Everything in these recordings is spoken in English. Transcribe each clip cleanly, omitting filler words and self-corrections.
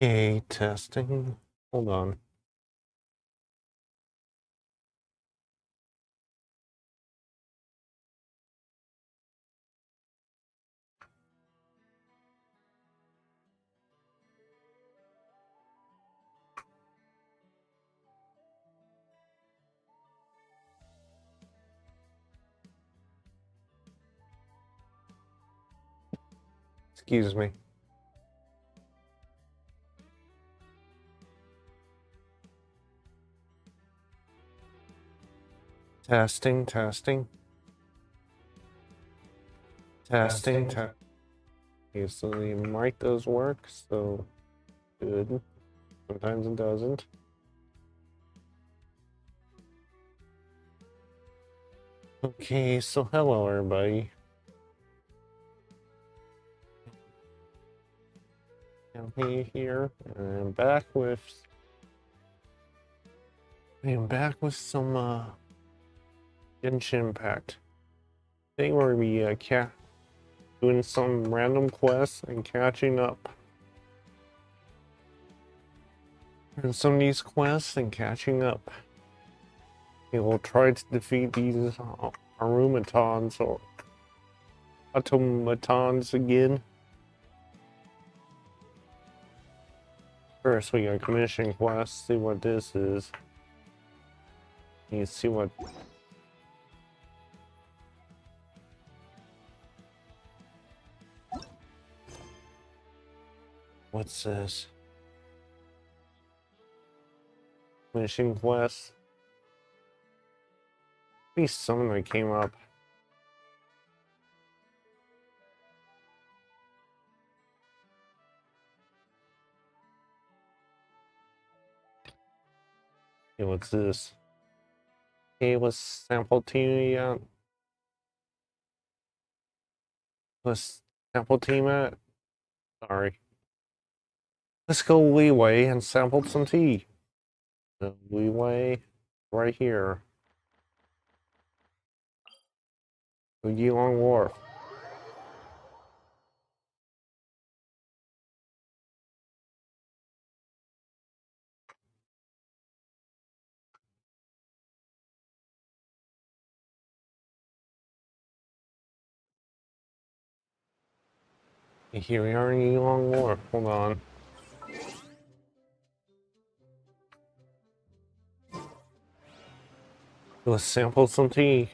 Okay, testing. Hold on. Excuse me. Testing, testing. Testing, testing. Okay, so the mic does work, so good. Sometimes it doesn't. Okay, so hello everybody. I'm here, and I'm back with some Genshin Impact. Today we're gonna be doing some random quests and catching up. And some of these quests and catching up. Okay, we'll try to defeat these automatons or automatons again. First, we got commission quest. See what this is. You see what? What's this? Mission quest. Maybe something that came up. Okay, what's this? Okay, let's sample team out. Let's sample team at. Sorry. Let's go leeway and sample some tea. The leeway right here. The Yilong Wharf. Here we are in Yilong Wharf. Hold on. Let's sample some tea.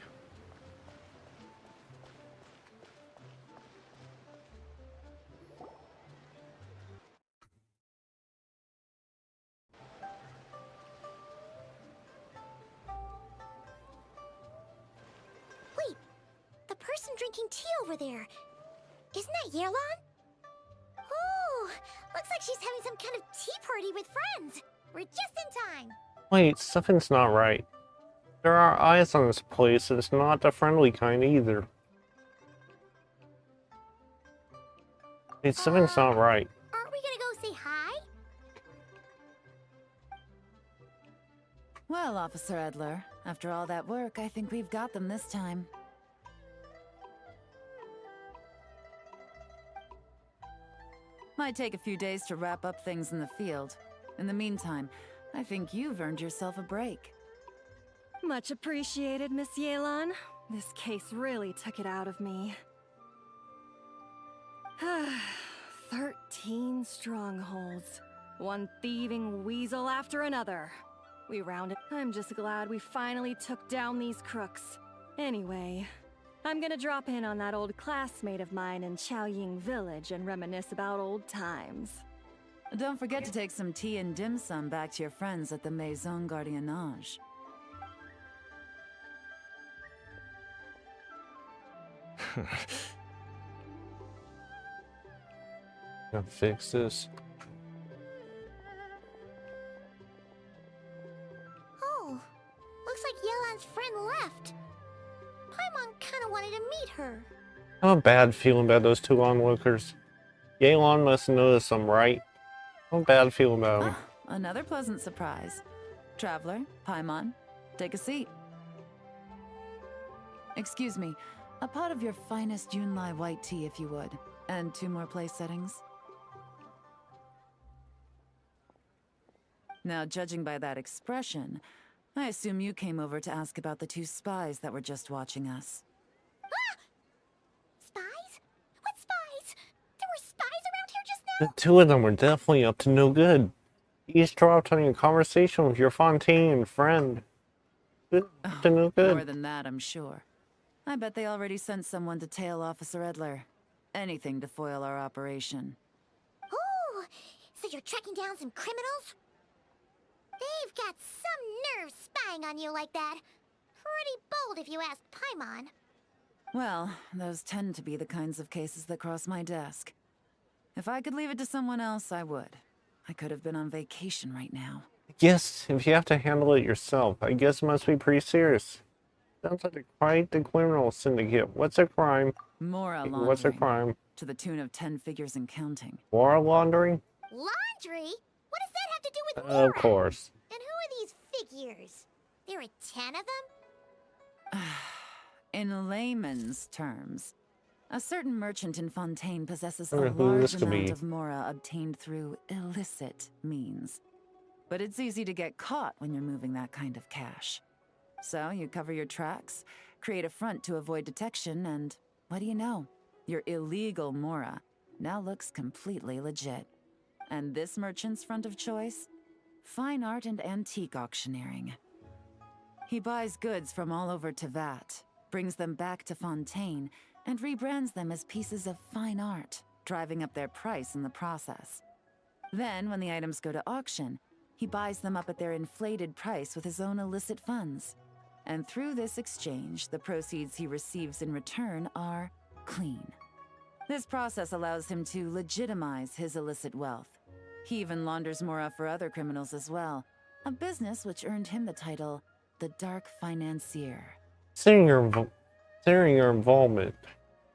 Wait, the person drinking tea over there. Isn't that Yelan? Oh, looks like she's having some kind of tea party with friends. We're just in time. Wait, something's not right. There are eyes on this place, and it's not the friendly kind either. Wait, something's not right. Aren't we gonna go say hi? Well, Officer Edler, after all that work, I think we've got them this time. Might take a few days to wrap up things in the field. In the meantime, I think you've earned yourself a break. Much appreciated, Miss Yelan. This case really took it out of me. 13 strongholds. One thieving weasel after another. We rounded. I'm just glad we finally took down these crooks. Anyway, I'm gonna drop in on that old classmate of mine in Chaoying Village and reminisce about old times. Don't forget to take some tea and dim sum back to your friends at the Maison Gardiennage. Gotta fix this. Oh, looks like Yelan's friend left. Paimon kinda wanted to meet her. I have a bad feeling about those two onlookers. Yelan must notice them, right? I have a bad feeling about them. Ah, another pleasant surprise. Traveler, Paimon, take a seat. Excuse me, a pot of your finest Yunlai white tea if you would, and 2 more place settings. Now, judging by that expression, I assume you came over to ask about the 2 spies that were just watching us. Spies? What spies? There were spies around here just The now? 2 of them were definitely up to no good. Eavesdropped on your conversation with your Fontaine friend. Good to no More good. than that, I'm sure. I bet they already sent someone to tail Officer Edler. Anything to foil our operation. Oh, so you're tracking down some criminals? They've got some nerve spying on you like that. Pretty bold if you ask Paimon. Well, those tend to be the kinds of cases that cross my desk. If I could leave it to someone else, I would. I could have been on vacation right now. Yes, if you have to handle it yourself, I guess it must be pretty serious. Sounds like quite the criminal syndicate. What's a crime? Mora laundering. What's a crime? To the tune of 10 figures and counting. War laundering? Laundry? What does that have to do with Mora? Of course. And who are these figures? There are 10 of them? In layman's terms, a certain merchant in Fontaine possesses a Wonder who large this could amount be. of Mora obtained through illicit means. But it's easy to get caught when you're moving that kind of cash. So you cover your tracks, create a front to avoid detection, and what do you know? Your illegal Mora now looks completely legit. And this merchant's front of choice? Fine art and antique auctioneering. He buys goods from all over Tevat, brings them back to Fontaine, and rebrands them as pieces of fine art, driving up their price in the process. Then, when the items go to auction, he buys them up at their inflated price with his own illicit funds. And through this exchange, the proceeds he receives in return are clean. This process allows him to legitimize his illicit wealth. He even launders Mora for other criminals as well, a business which earned him the title the Dark Financier. Considering your involvement,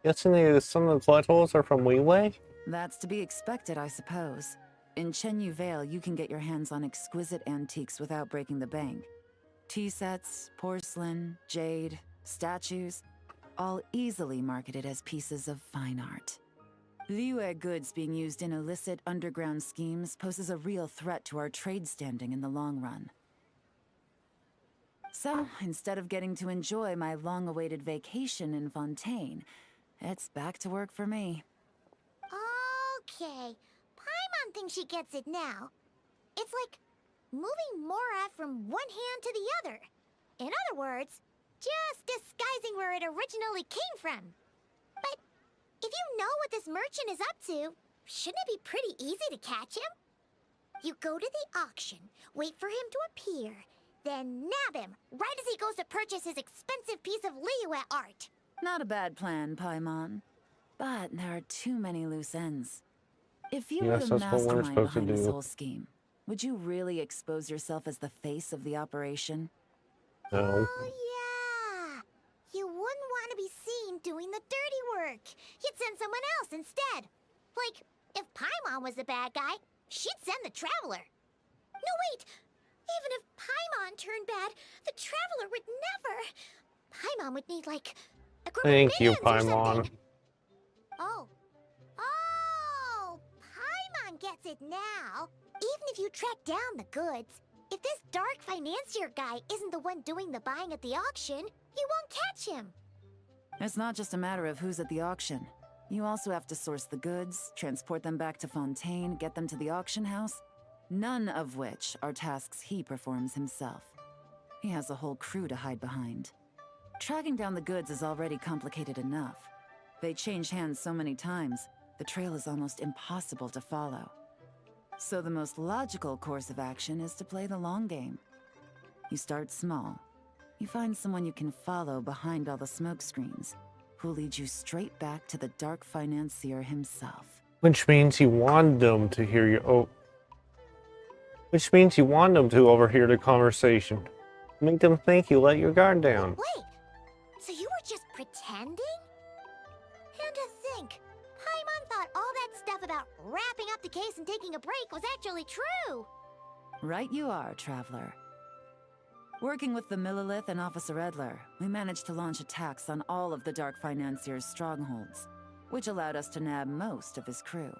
guessing that some of the collectibles are from Weiwei? That's to be expected, I suppose. In Chenyu Vale, you can get your hands on exquisite antiques without breaking the bank. Tea sets, porcelain, jade, statues, all easily marketed as pieces of fine art. Liyue goods being used in illicit underground schemes poses a real threat to our trade standing in the long run. So, instead of getting to enjoy my long-awaited vacation in Fontaine, it's back to work for me. Okay. Paimon thinks she gets it now. It's like moving Mora from one hand to the other. In other words, just disguising where it originally came from. But if you know what this merchant is up to, shouldn't it be pretty easy to catch him? You go to the auction, wait for him to appear, then nab him right as he goes to purchase his expensive piece of Liyue art. Not a bad plan, Paimon. But there are too many loose ends. If you were Yes, the that's what we're mastermind supposed to behind this do. whole scheme, would you really expose yourself as the face of the operation? No. Oh, yeah. You wouldn't want to be seen doing the dirty work. You'd send someone else instead. Like, if Paimon was the bad guy, she'd send the Traveler. No, wait. Even if Paimon turned bad, the Traveler would never. Paimon would need, like, a group Thank of you, minions or Paimon. something. Oh. Oh, Paimon gets it now. Even if you track down the goods, if this dark financier guy isn't the one doing the buying at the auction, you won't catch him. It's not just a matter of who's at the auction. You also have to source the goods, transport them back to Fontaine, get them to the auction house. None of which are tasks he performs himself. He has a whole crew to hide behind. Tracking down the goods is already complicated enough. They change hands so many times, the trail is almost impossible to follow. So the most logical course of action is to play the long game. You start small. You find someone you can follow behind all the smoke screens, who'll lead you straight back to the Dark Financier himself. Which means you want them to hear you. Oh. Which means you want them to overhear the conversation. Make them think you let your guard down. Wait, so you were just pretending? And to think, Paimon thought all that stuff about wrapping up the case and taking a break was actually true. Right you are, Traveler. Working with the Millilith and Officer Edler, we managed to launch attacks on all of the Dark Financier's strongholds, which allowed us to nab most of his crew.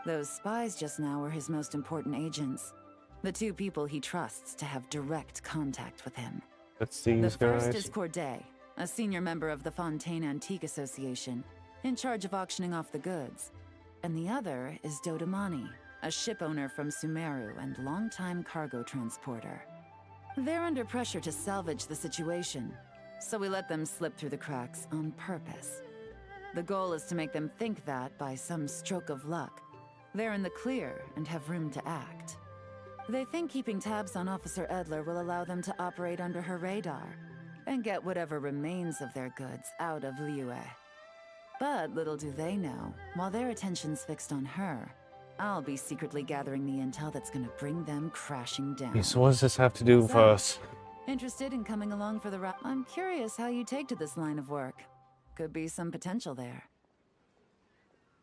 Those spies just now were his most important agents. the two people he trusts to have direct contact with him. That's The these first guys. is Corday, a senior member of the Fontaine Antique Association, in charge of auctioning off the goods. And the other is Dodamani, a ship owner from Sumeru and longtime cargo transporter. They're under pressure to salvage the situation, so we let them slip through the cracks on purpose. The goal is to make them think that, by some stroke of luck, they're in the clear and have room to act. They think keeping tabs on Officer Edler will allow them to operate under her radar and get whatever remains of their goods out of Liyue. But little do they know, while their attention's fixed on her, I'll be secretly gathering the intel that's gonna bring them crashing down. Okay, so what does this have to do with So, us? Interested in coming along for the ride? I'm curious how you take to this line of work. Could be some potential there.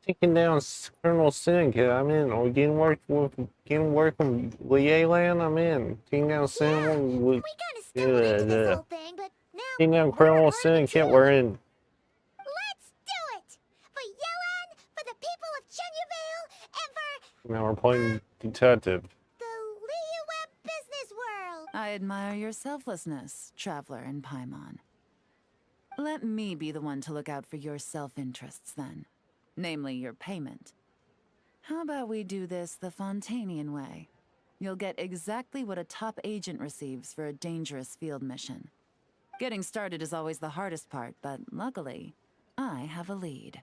Taking down Colonel Syndicate, I'm in. Or getting work with Lielan, I'm in. Taking down Syndicate, We kind of stumbled into this whole thing, but now taking down we're a Colonel part of the Syndicate, team. we're in. Let's do it! For Yelan, for the people of Chenyavale, and for Now we're playing detective. the Liyue business world! I admire your selflessness, Traveler and Paimon. Let me be the one to look out for your self-interests then. Namely, your payment. How about we do this the Fontainian way? You'll get exactly what a top agent receives for a dangerous field mission. Getting started is always the hardest part, but luckily, I have a lead.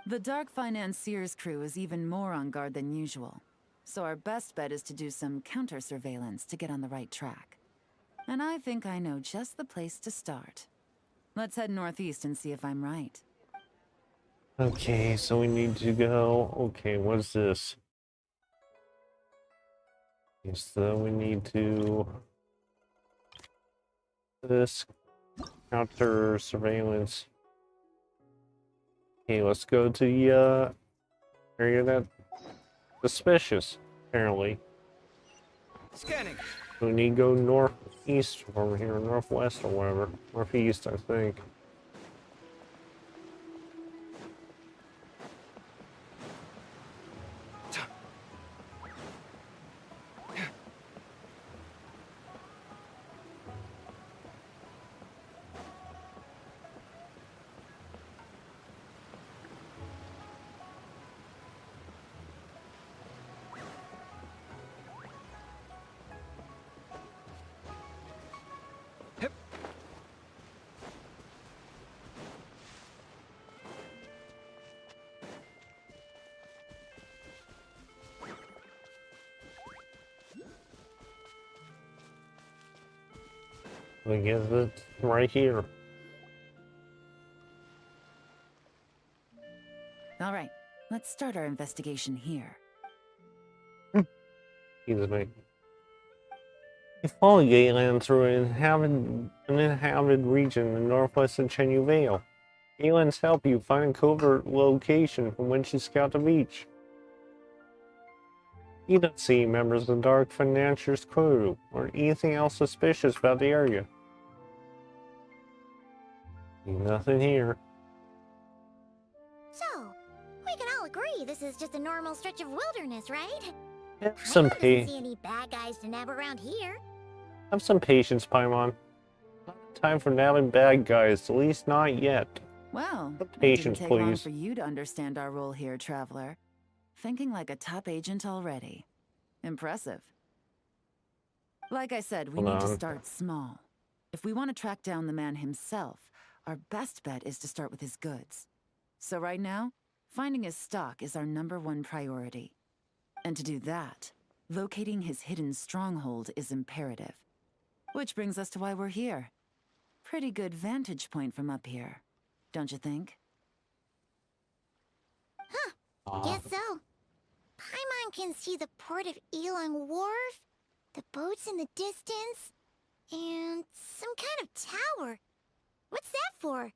The Dark Financier's crew is even more on guard than usual, so our best bet is to do some counter-surveillance to get on the right track. And I think I know just the place to start. Let's head northeast and see if I'm right. Okay, so we need to go. Okay, what's this? Okay, so we need to. This counter surveillance. Okay, let's go to the area that's suspicious, apparently. Scanning. We need to go northeast over here, northwest or whatever. Northeast, I think. I guess it's right here. All right, let's start our investigation here. Excuse me. You follow Galen through an inhabited region in northwestern Chenyu Vale. Galen's help you find a covert location from which to scout the beach. You don't see members of the Dark Financier's crew or anything else suspicious about the area. Nothing here. So, we can all agree this is just a normal stretch of wilderness, right? Have some Paimon doesn't see any bad guys to nab around here. Have some patience, Paimon. Not time for nabbing bad guys, at least not yet. Well, it Patience, didn't take long please. for you to understand our role here, Traveler. Thinking like a top agent already. Impressive. Like I said, we Hold need to on. start small. If we want to track down the man himself, our best bet is to start with his goods. So right now, finding his stock is our #1 priority. And to do that, locating his hidden stronghold is imperative. Which brings us to why we're here. Pretty good vantage point from up here, don't you think? Guess so. Paimon can see the port of Elang Wharf, the boats in the distance, and some kind of tower. What's that for?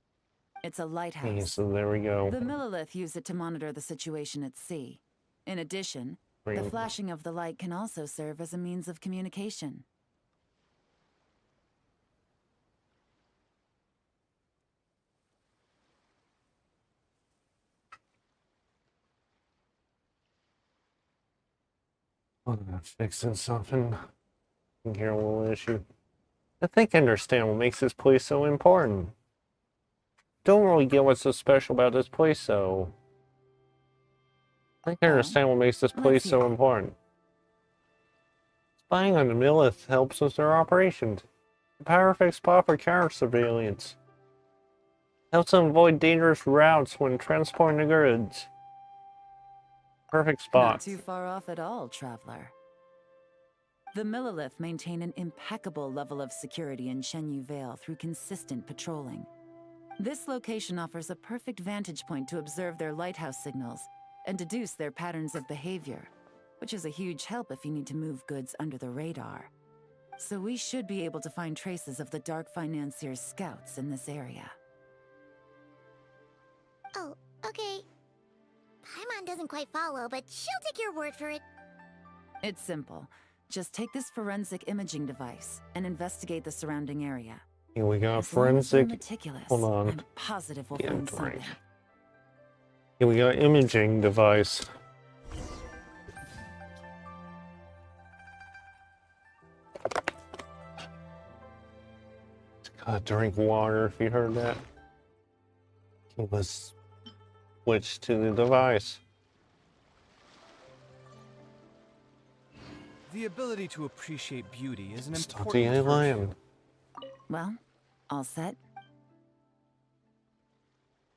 It's a Okay, lighthouse. so there we go. The Millilith use it to monitor the situation at sea. In addition, the Bring- flashing of the light can also serve as a means of communication. I'm fixing something. Here, a little issue. I think I understand what makes this place so important. Don't really get what's so special about this place, though. I think I understand what makes this place so important. Spying on the Millith helps with their operations. The perfect spot for counter surveillance. Helps them avoid dangerous routes when transporting the goods. Perfect spot. Not too far off at all, traveler. The Millilith maintain an impeccable level of security in Shenyu Vale through consistent patrolling. This location offers a perfect vantage point to observe their lighthouse signals and deduce their patterns of behavior, which is a huge help if you need to move goods under the radar. So we should be able to find traces of the Dark Financier's scouts in this area. Oh, okay. Paimon doesn't quite follow, but she'll take your word for it. It's simple. Just take this forensic imaging device and investigate the surrounding area. Here we got As long as you're forensic. meticulous, Hold on. I'm positive we'll Yeah, find right. something. Here we got imaging device. Gotta drink water if you heard that. Let's switch to the device. The ability to appreciate beauty is an Stop the important virtue. alien. Well, all set?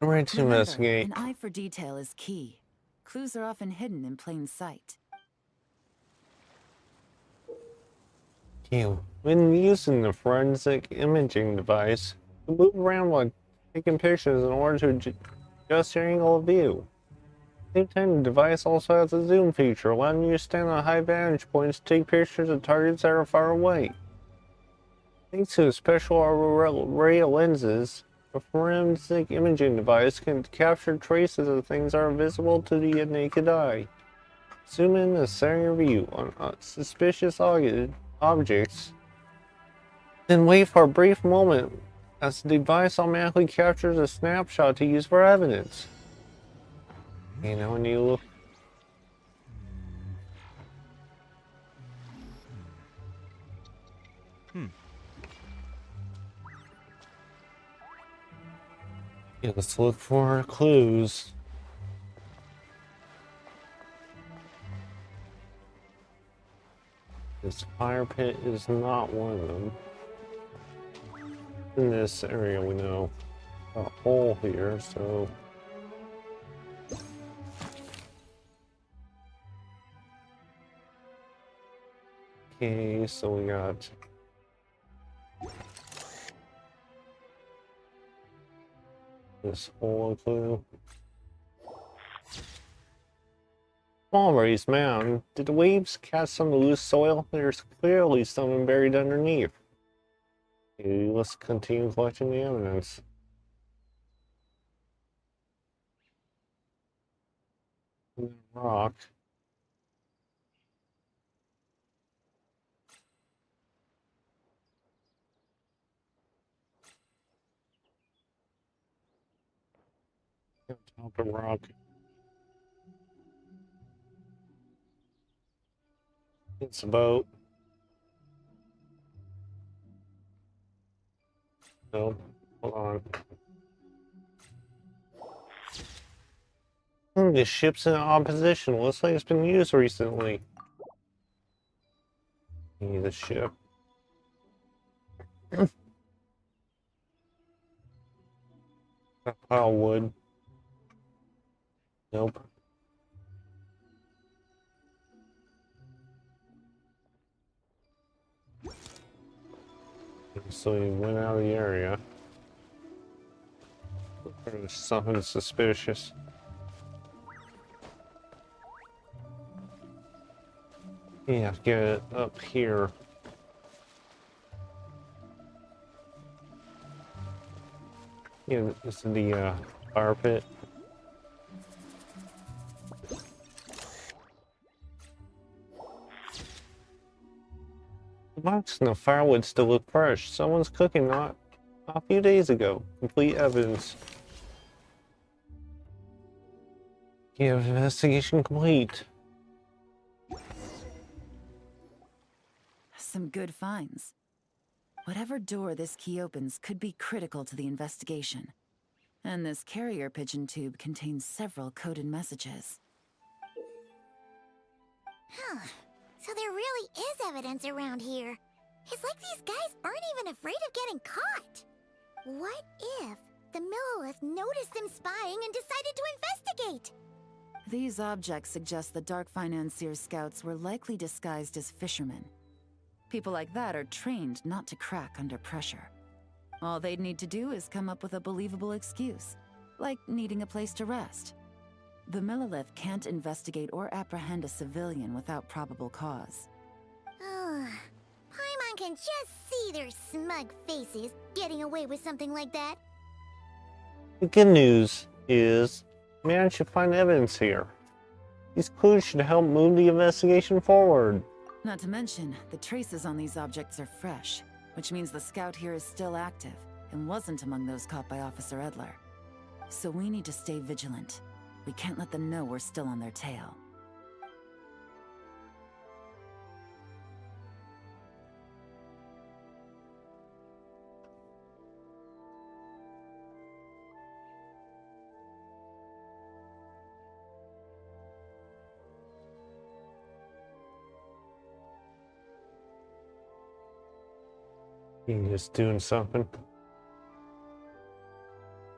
Ready to Remember, investigate. an eye for detail is key. Clues are often hidden in plain sight. When using the forensic imaging device, you move around while taking pictures in order to adjust your angle of view. At the same time, the device also has a zoom feature, allowing you to stand on high vantage points to take pictures of targets that are far away. Thanks to the special array lenses, the forensic imaging device can capture traces of things that are visible to the naked eye. Zoom in to center your view on suspicious objects, then wait for a brief moment as the device automatically captures a snapshot to use for evidence. You know, when you look. Yeah, let's look for clues. This fire pit is not one of them. In this area, we know a hole here, so. Okay, so we got. This hole clue. Small raised mound. Did the waves catch some of the loose soil? There's clearly someone buried underneath. Okay, let's continue collecting the evidence. Rock. Top of rock. It's a boat. No, hold on. This ship's in opposition. Looks like it's been used recently. Need the ship. A pile of wood. Nope. So he went out of the area. There's something suspicious. Yeah, get it up here. Yeah, this is the fire pit. The box and the firewood still look fresh. Someone's cooking not a few days ago. Complete evidence. Yeah, investigation complete. some good finds. Whatever door this key opens could be critical to the investigation. And this carrier pigeon tube contains several coded messages. Huh. So there really is evidence around here. It's like these guys aren't even afraid of getting caught. What if the Millilith noticed them spying and decided to investigate? These objects suggest the Dark Financier scouts were likely disguised as fishermen. People like that are trained not to crack under pressure. All they'd need to do is come up with a believable excuse, like needing a place to rest. The Millilith can't investigate or apprehend a civilian without probable cause. Paimon can just see their smug faces getting away with something like that. The good news is, we managed to find evidence here. These clues should help move the investigation forward. Not to mention, the traces on these objects are fresh, which means the scout here is still active and wasn't among those caught by Officer Edler. So we need to stay vigilant. We can't let them know we're still on their tail. He's just doing something.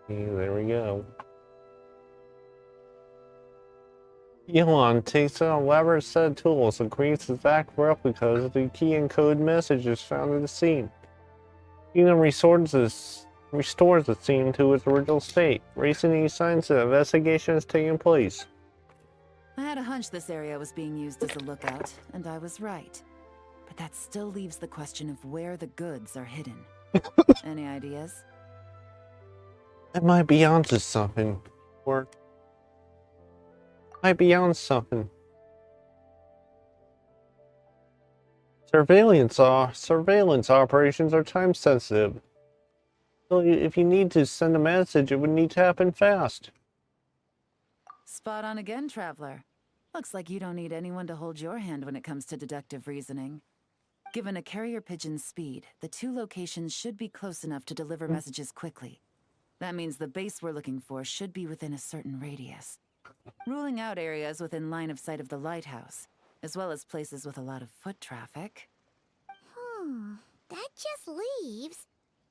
Okay, there we go. Elon takes an elaborate set of tools and creates exact replicas of the key and code messages found at the scene. Elon restores the scene to its original state, raising any signs that investigation is taking place. I had a hunch this area was being used as a lookout, and I was right. But that still leaves the question of where the goods are hidden. Any ideas? I might be onto something. Or might be on something. Surveillance operations are time sensitive. So if you need to send a message, it would need to happen fast. Spot on again, Traveler. Looks like you don't need anyone to hold your hand when it comes to deductive reasoning. Given a carrier pigeon's speed, the two locations should be close enough to deliver messages quickly. That means the base we're looking for should be within a certain radius. Ruling out areas within line of sight of the lighthouse, as well as places with a lot of foot traffic. That just leaves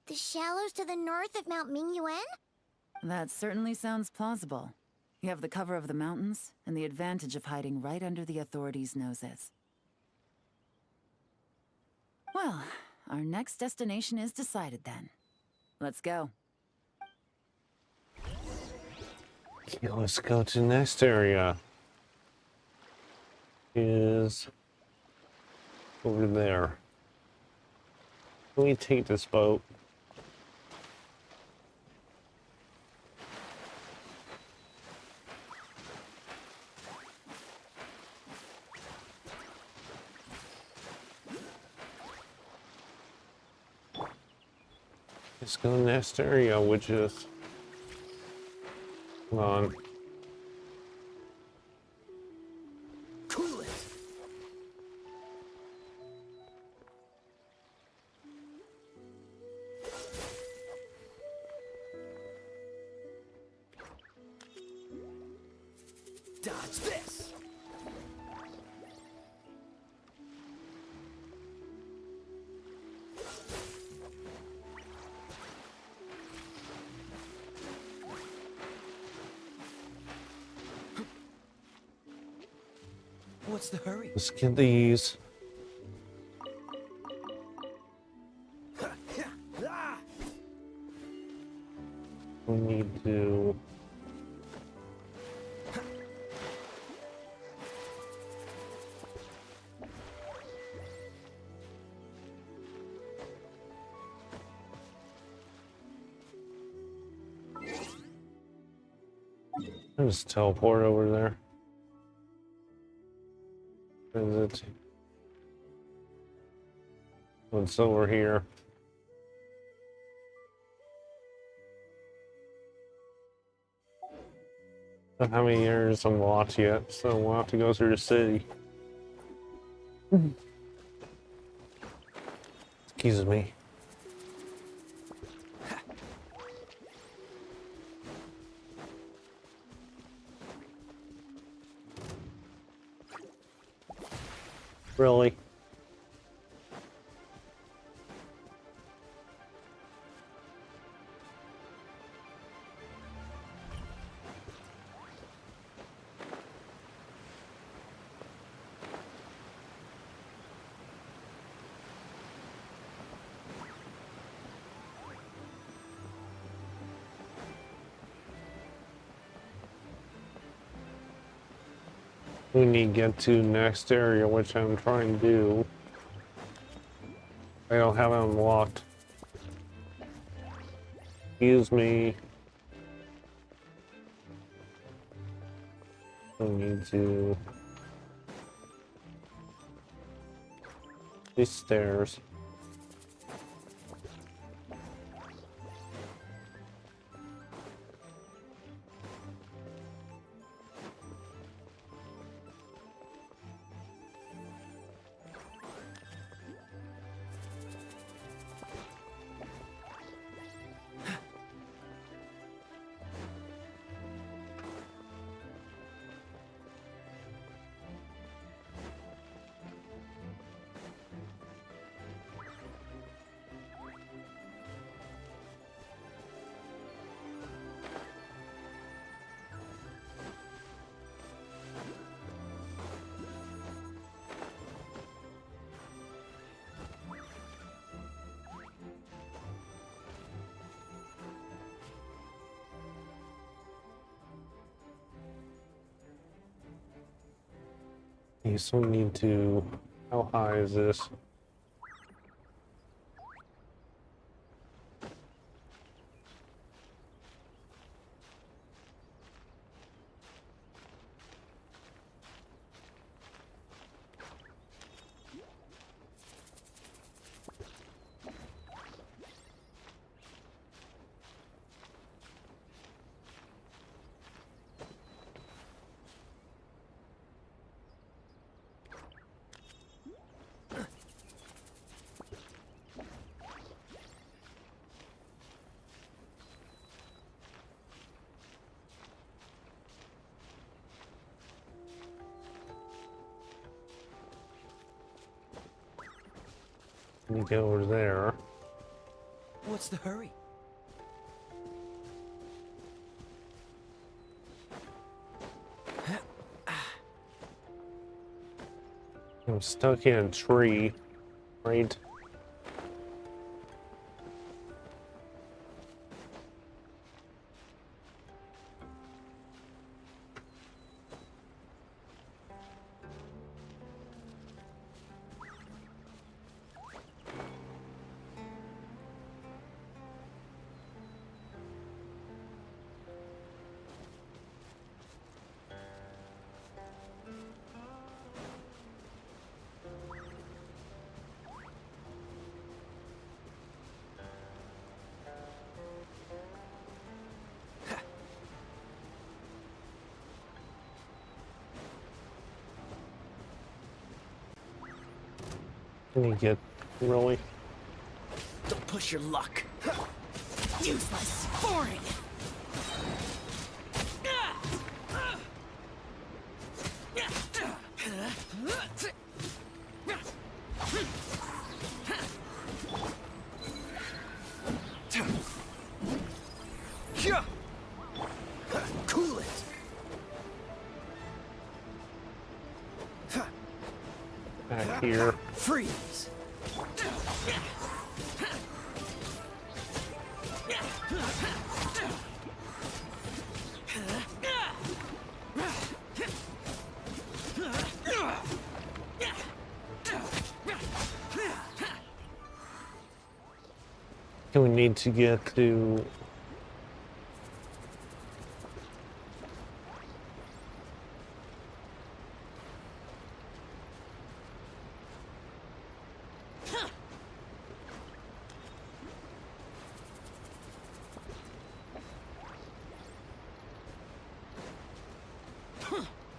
the shallows to the north of Mount Mingyuan? That certainly sounds plausible. You have the cover of the mountains, and the advantage of hiding right under the authorities' noses. Well, our next destination is decided then. Let's go. Okay, let's go to the next area. Is over there. Let me take this boat. Let's go to the next area, which is... Come on. Cool it. Dodge this. What's the hurry? Let's get these. We need to... I'll just teleport over there. Is it? What's over here? Don't have any areas unlocked yet, so we'll have to go through the city. Excuse me. Really? We need to get to next area, which I'm trying to do. I don't have it unlocked. Excuse me. We need to... These stairs. You still need to... How high is this? You get over there. What's the hurry? I'm stuck in a tree, right? Can you get... Really? Don't push your luck. Useless. Boring. Cool it. Back here. Freeze. We need to get to...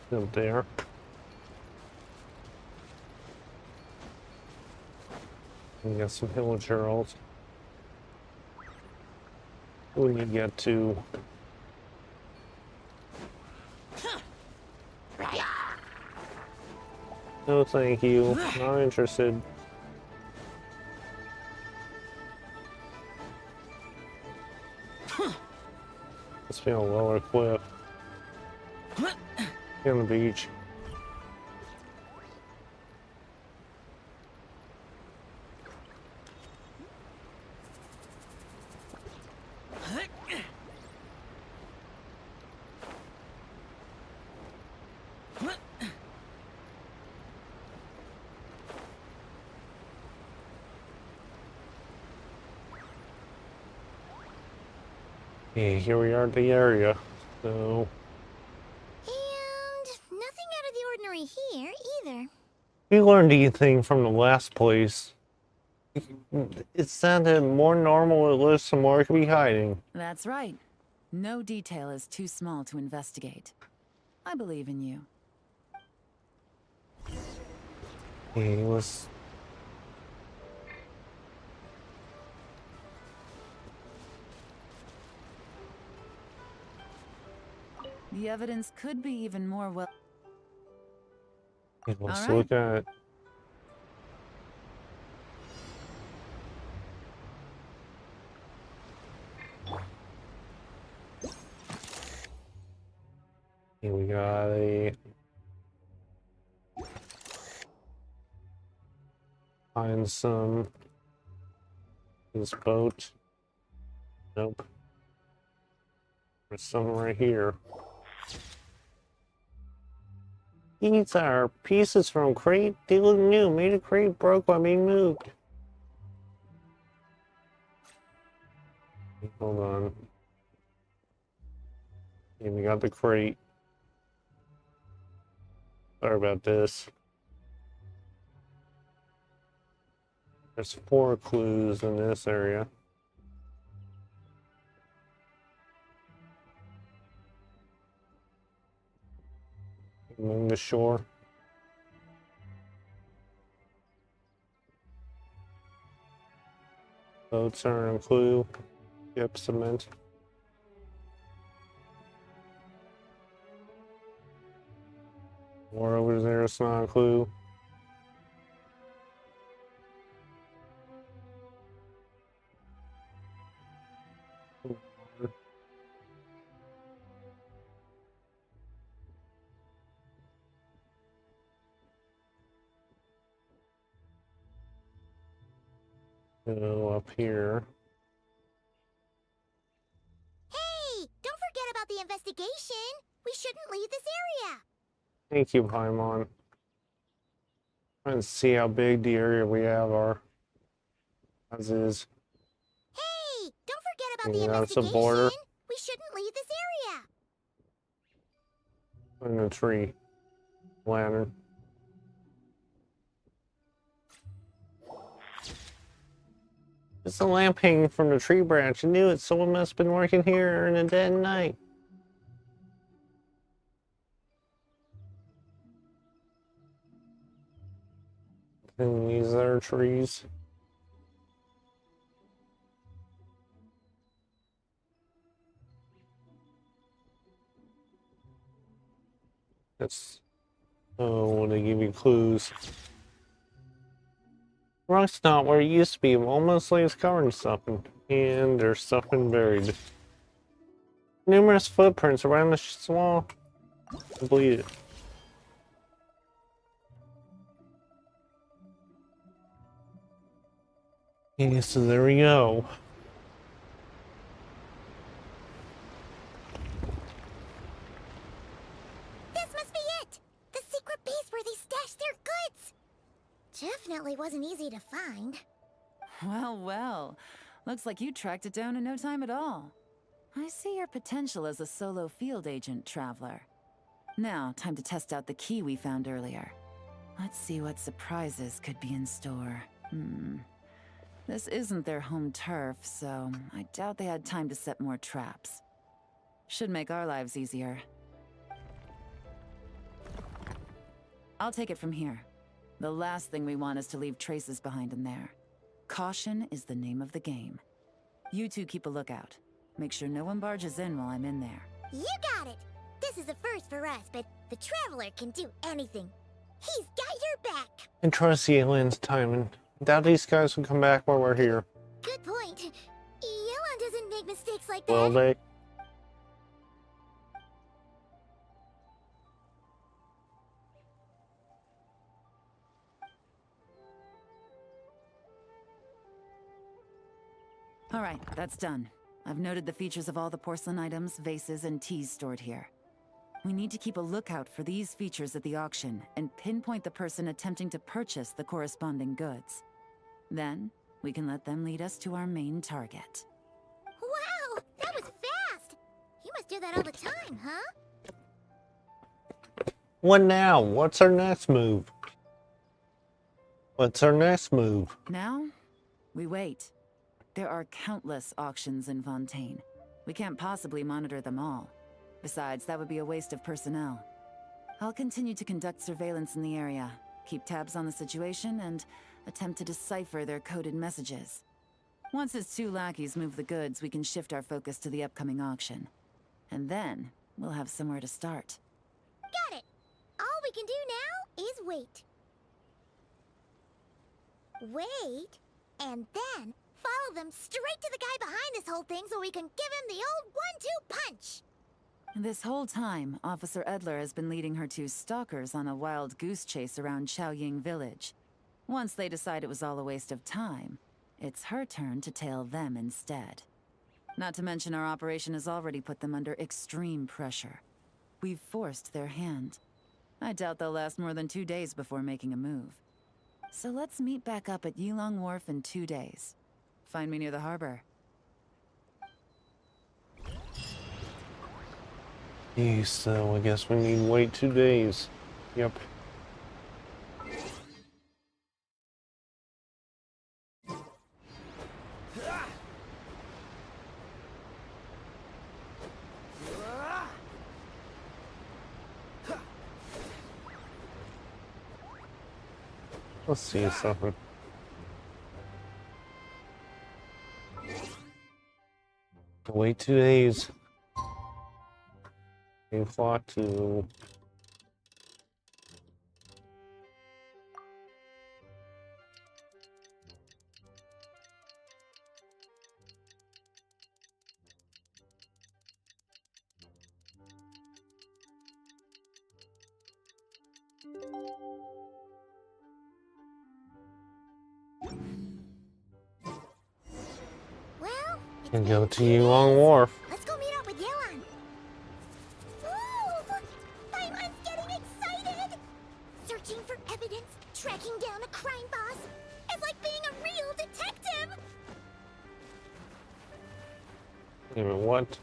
Still there. We got some villager rolls. When you get to no, thank you. Not interested. Must be on a lower cliff. On the beach. Okay, here we are at the area. So And nothing out of the ordinary here either. we learned anything from the last place. It sounded more normal at least some more could be hiding. That's right. No detail is too small to investigate. I believe in you. Okay, let's The evidence could be even more well. okay, let's All right. look at here we got a find some this boat. Nope. There's some right here. These are pieces from crate. They look new. Made a crate broke while being moved. Hold on. Okay, we got the crate. Sorry about this. There's 4 clues in this area. Along the shore. Boats are a clue. Yep, cement. More over there, it's not a clue. Go up here. Hey, don't forget about the investigation. We shouldn't leave this area. Thank you, Paimon. Trying to see how big the area we have are. As is. Hey, don't forget about the Yeah, that's a investigation. border. We shouldn't leave this area. In a tree. Lantern. It's a lamp hanging from the tree branch. I knew it. Someone must have been working here in the dead of night. And these are trees. That's oh, they give you clues. Rock's not where it used to be. Almost like it's covered in something. And there's something buried. Numerous footprints around the swamp. Completed. Okay, so there we go. This must be it. The secret base where they stashed their goods. Definitely wasn't easy to find. Well, well. Looks like you tracked it down in no time at all. I see your potential as a solo field agent, Traveler. Now, time to test out the key we found earlier. Let's see what surprises could be in store. This isn't their home turf, so I doubt they had time to set more traps. Should make our lives easier. I'll take it from here. The last thing we want is to leave traces behind in there. Caution is the name of the game. You two keep a lookout. Make sure no one barges in while I'm in there. You got it! This is a first for us, but the Traveler can do anything. He's got your back! And trust the aliens' timing. Doubt these guys will come back while we're here. Good point. Yelan doesn't make mistakes like that. Will they? All right, that's done. I've noted the features of all the porcelain items, vases, and teas stored here. We need to keep a lookout for these features at the auction and pinpoint the person attempting to purchase the corresponding goods. Then, we can let them lead us to our main target. Wow, that was fast! You must do that all the time, huh? What now? What's our next move? What's our next move? Now, we wait. There are countless auctions in Fontaine. We can't possibly monitor them all. Besides, that would be a waste of personnel. I'll continue to conduct surveillance in the area, keep tabs on the situation, and attempt to decipher their coded messages. Once his two lackeys move the goods, we can shift our focus to the upcoming auction. And then, we'll have somewhere to start. Got it! All we can do now is wait. Wait, and then follow them straight to the guy behind this whole thing so we can give him the old 1-2 punch! This whole time, Officer Edler has been leading her two stalkers on a wild goose chase around Chaoying Village. Once they decide it was all a waste of time, it's her turn to tail them instead. Not to mention our operation has already put them under extreme pressure. We've forced their hand. I doubt they'll last more than 2 days before making a move. So let's meet back up at Yilong Wharf in 2 days. Find me near the harbor. So I guess we need to wait 2 days. Yep. Let's see something. Wait 2 days. A plot to Well, it's and go been to 2 Yulong days. Wharf. Let's go meet up with Yelan. Ooh, Paimon's getting excited! Searching for evidence, tracking down a crime boss. It's like being a real detective! Wait a minute, what?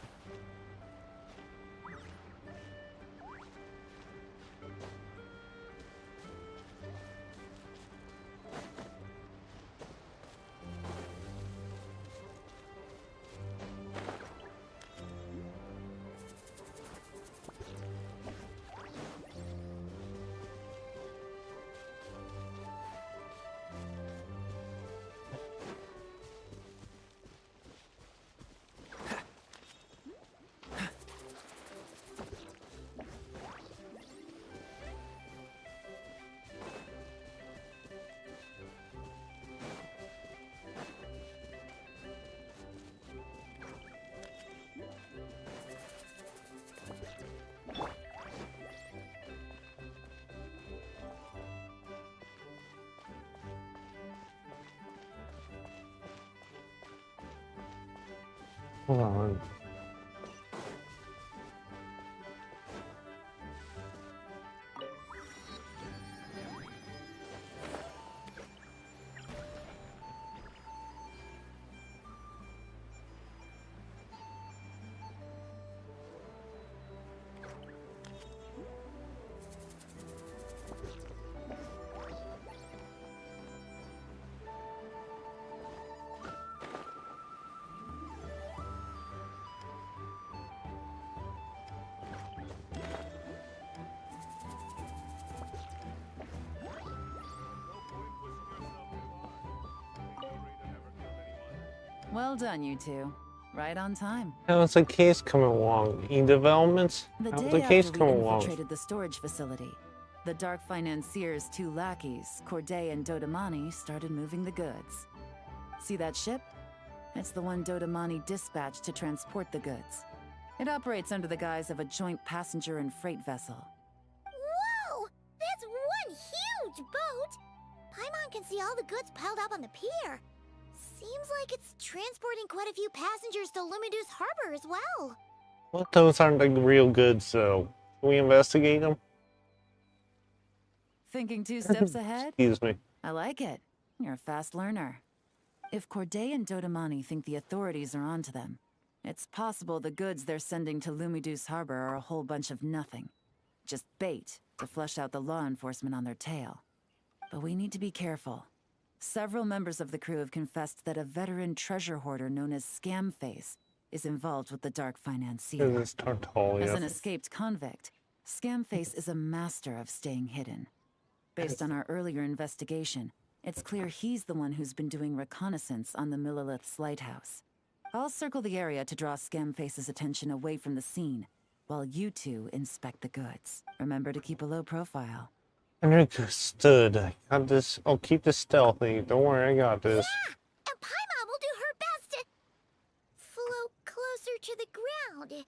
Hold on. Well done, you two. Right on time. How's the case coming along? Any developments? The How's day the case after we coming along? infiltrated the storage facility, the Dark Financier's two lackeys, Corday and Dodamani, started moving the goods. See that ship? It's the one Dodamani dispatched to transport the goods. It operates under the guise of a joint passenger and freight vessel. Whoa! That's one huge boat! Paimon can see all the goods piled up on the pier. Seems like it's transporting quite a few passengers to Lumidu's harbor as well. Well, those aren't like real goods, so can we investigate them? Thinking 2 steps ahead? Excuse me. I like it. You're a fast learner. If Corday and Dodamani think the authorities are onto them, it's possible the goods they're sending to Lumidu's harbor are a whole bunch of nothing. Just bait to flush out the law enforcement on their tail. But we need to be careful. Several members of the crew have confessed that a veteran treasure hoarder known as Scamface is involved with the Dark Financier. This is Tartaglia. As an escaped convict, Scamface is a master of staying hidden. Based on our earlier investigation, it's clear he's the one who's been doing reconnaissance on the Millilith's lighthouse. I'll circle the area to draw Scamface's attention away from the scene, while you two inspect the goods. Remember to keep a low profile. Understood. I got this. I'll keep this stealthy. Don't worry, I got this. Yeah! And Paimon will do her best to float closer to the ground.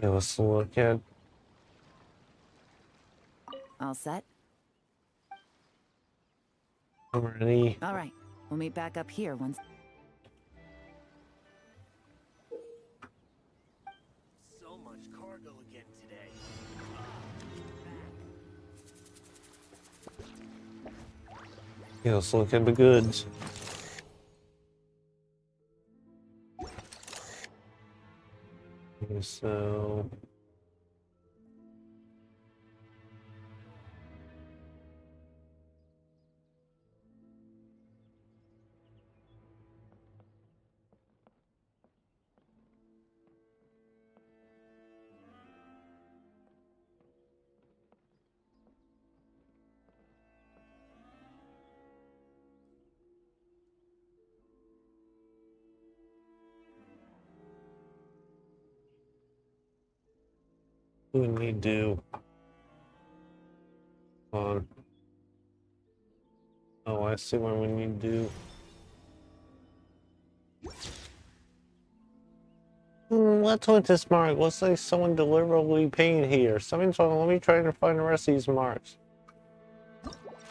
Yeah, let's look at. All set? I'm ready. All right. We'll meet back up here once... So much cargo again today. Yeah, let's look at the goods. Okay, so. What do we need to do? On. Oh, I see what we need to do. What's with this mark? Looks like someone deliberately painted here. Something's wrong. Let me try to find the rest of these marks.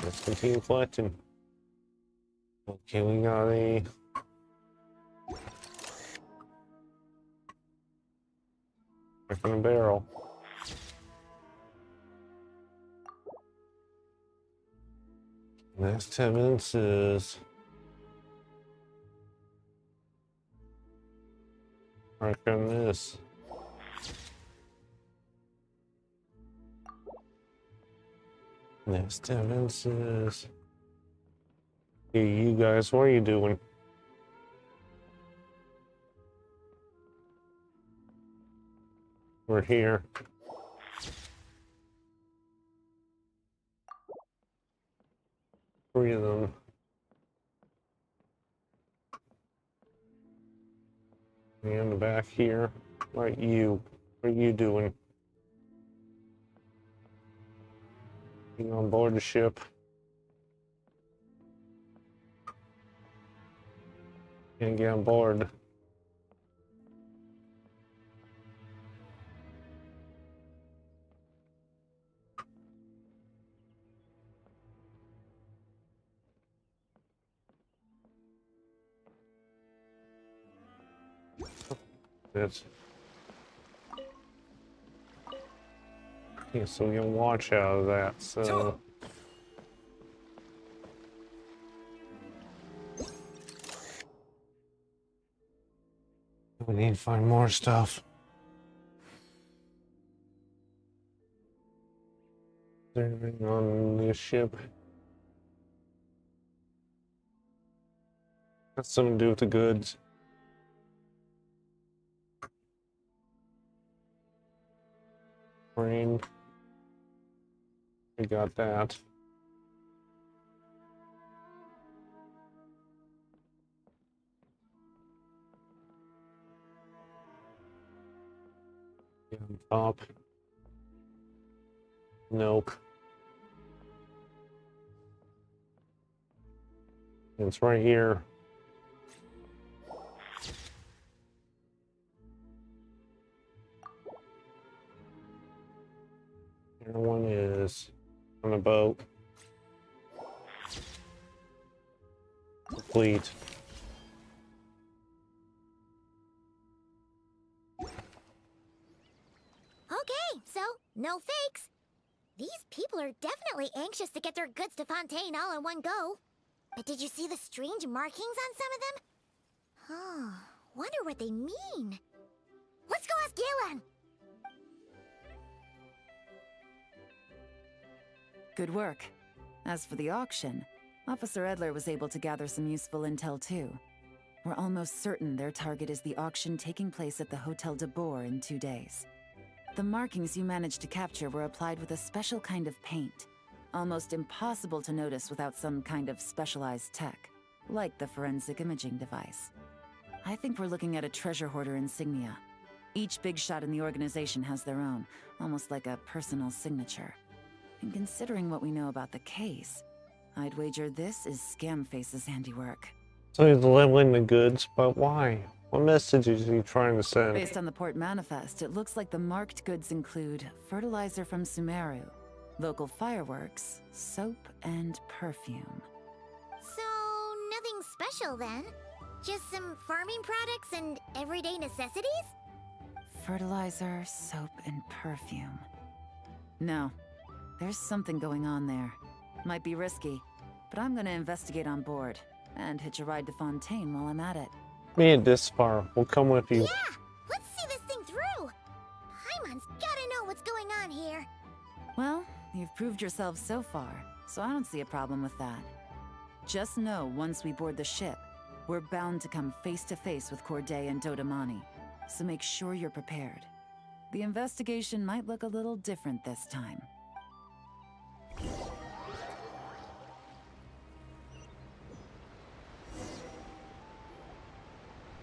Let's continue collecting. Okay, we got a. Back in a barrel. Next evidence is. Mark on this. Next evidence is. Hey, you guys, what are you doing? We're here. Three of them. And the back here. Right, you. What are you doing? Being on board the ship. Can't get on board. That's. Yeah, so we can watch out of that, so. We need to find more stuff. Is there anything on this ship? Got something to do with the goods. Rain. We got that. Top. Nope. It's right here. The other one is on a boat. Complete. Okay, so no fakes. These people are definitely anxious to get their goods to Fontaine all in one go. But did you see the strange markings on some of them? Oh, wonder what they mean. Let's go ask Galen. Good work. As for the auction, Officer Edler was able to gather some useful intel too. We're almost certain their target is the auction taking place at the Hotel de Boer in 2 days. The markings you managed to capture were applied with a special kind of paint. Almost impossible to notice without some kind of specialized tech, like the forensic imaging device. I think we're looking at a treasure hoarder insignia. Each big shot in the organization has their own, almost like a personal signature. And considering what we know about the case, I'd wager this is Scamface's handiwork. So he's delivering the goods, but why? What message is he trying to send? Based on the port manifest, it looks like the marked goods include fertilizer from Sumeru, local fireworks, soap, and perfume. So, nothing special then? Just some farming products and everyday necessities? Fertilizer, soap, and perfume. No, there's something going on there. Might be risky, but I'm gonna investigate on board and hitch a ride to Fontaine while I'm at it. Made it this far. We'll come with you. Yeah! Let's see this thing through! Paimon's gotta know what's going on here. Well, you've proved yourself so far, so I don't see a problem with that. Just know once we board the ship, we're bound to come face to face with Corday and Dodamani, so make sure you're prepared. The investigation might look a little different this time.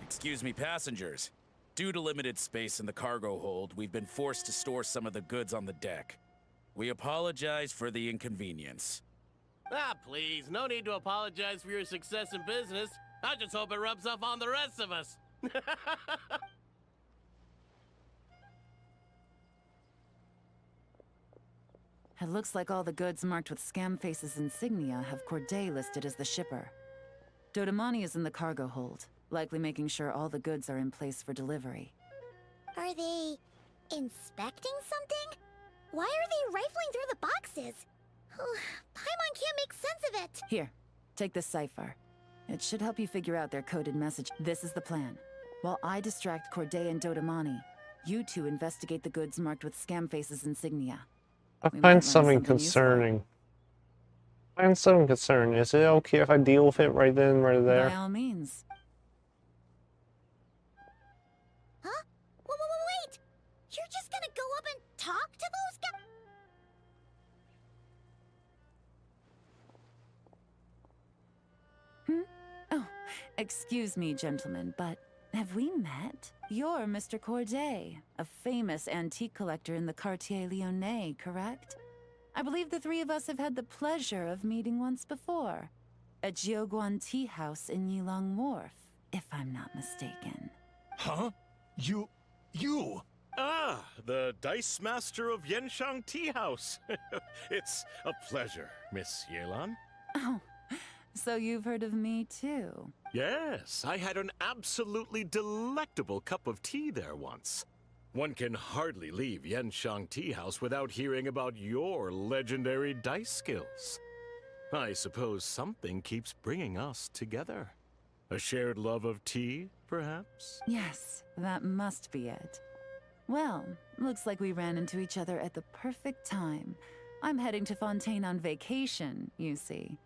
Excuse me, passengers. Due to limited space in the cargo hold, we've been forced to store some of the goods on the deck. We apologize for the inconvenience. Ah, please, no need to apologize for your success in business. I just hope it rubs off on the rest of us. It looks like all the goods marked with Scamface's insignia have Corday listed as the shipper. Dodamani is in the cargo hold, likely making sure all the goods are in place for delivery. Are they inspecting something? Why are they rifling through the boxes? Oh, Paimon can't make sense of it. Here, take this cipher. It should help you figure out their coded message. This is the plan. While I distract Corday and Dodamani, you two investigate the goods marked with Scamface's insignia. I We might find learn something something useful. concerning. I find something concerning. Is it okay if I deal with it right then, right there? By all means. Huh? Wait! You're just gonna go up and talk to those guys? Oh, excuse me, gentlemen, but have we met? You're Mr. Corday, a famous antique collector in the Quartier Lyonnais, correct? I believe the three of us have had the pleasure of meeting once before. At Jiuguan Tea House in Yilong Wharf, if I'm not mistaken. Huh? You... Ah, the Dice Master of Yenshang Tea House. It's a pleasure, Miss Yelan. Oh, so you've heard of me too? Yes, I had an absolutely delectable cup of tea there once. One can hardly leave Yenshang Tea House without hearing about your legendary dice skills. I suppose something keeps bringing us together. A shared love of tea, perhaps? Yes, that must be it. Well, looks like we ran into each other at the perfect time. I'm heading to Fontaine on vacation, you see.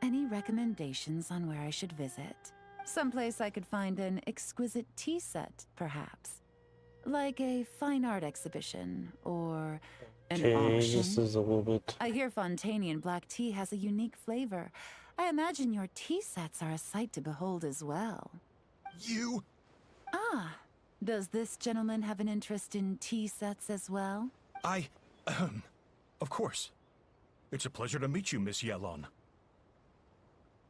Any recommendations on where I should visit? Someplace I could find an exquisite tea set, perhaps. Like a fine art exhibition, or an Okay, auction. this is a little bit... I hear Fontainian black tea has a unique flavor. I imagine your tea sets are a sight to behold as well. You... Ah, Does this gentleman have an interest in tea sets as well? Of course. It's a pleasure to meet you, Miss Yelon.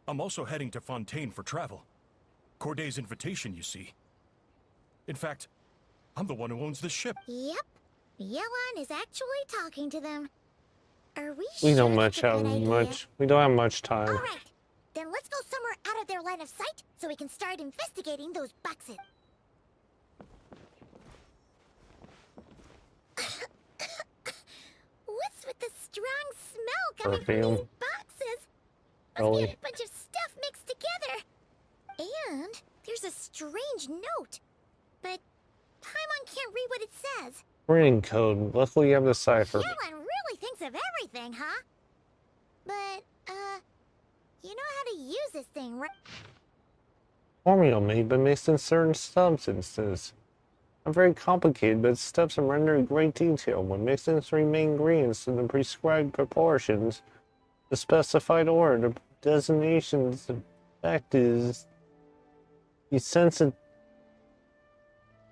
I'm also heading to Fontaine for travel. Corday's invitation, you see. In fact, I'm the one who owns the ship. Yep. Yelon is actually talking to them. Are we We sure don't that's a good idea? we don't have much time. All right. Then let's go somewhere out of their line of sight so we can start investigating those boxes. What's with the strong smell coming from Perfume. these boxes? Must Really? be a bunch of stuff mixed together. And there's a strange note. But Paimon can't read what it says. Reading code. Luckily you have the cipher. Yelon really thinks of everything, huh? But, you know how to use this thing, right? Formula may be mixed in certain substances. Not very complicated, but steps are rendered in great detail. When mixed in 3 main ingredients in the prescribed proportions, the specified order, the designation's effect is the sensitivity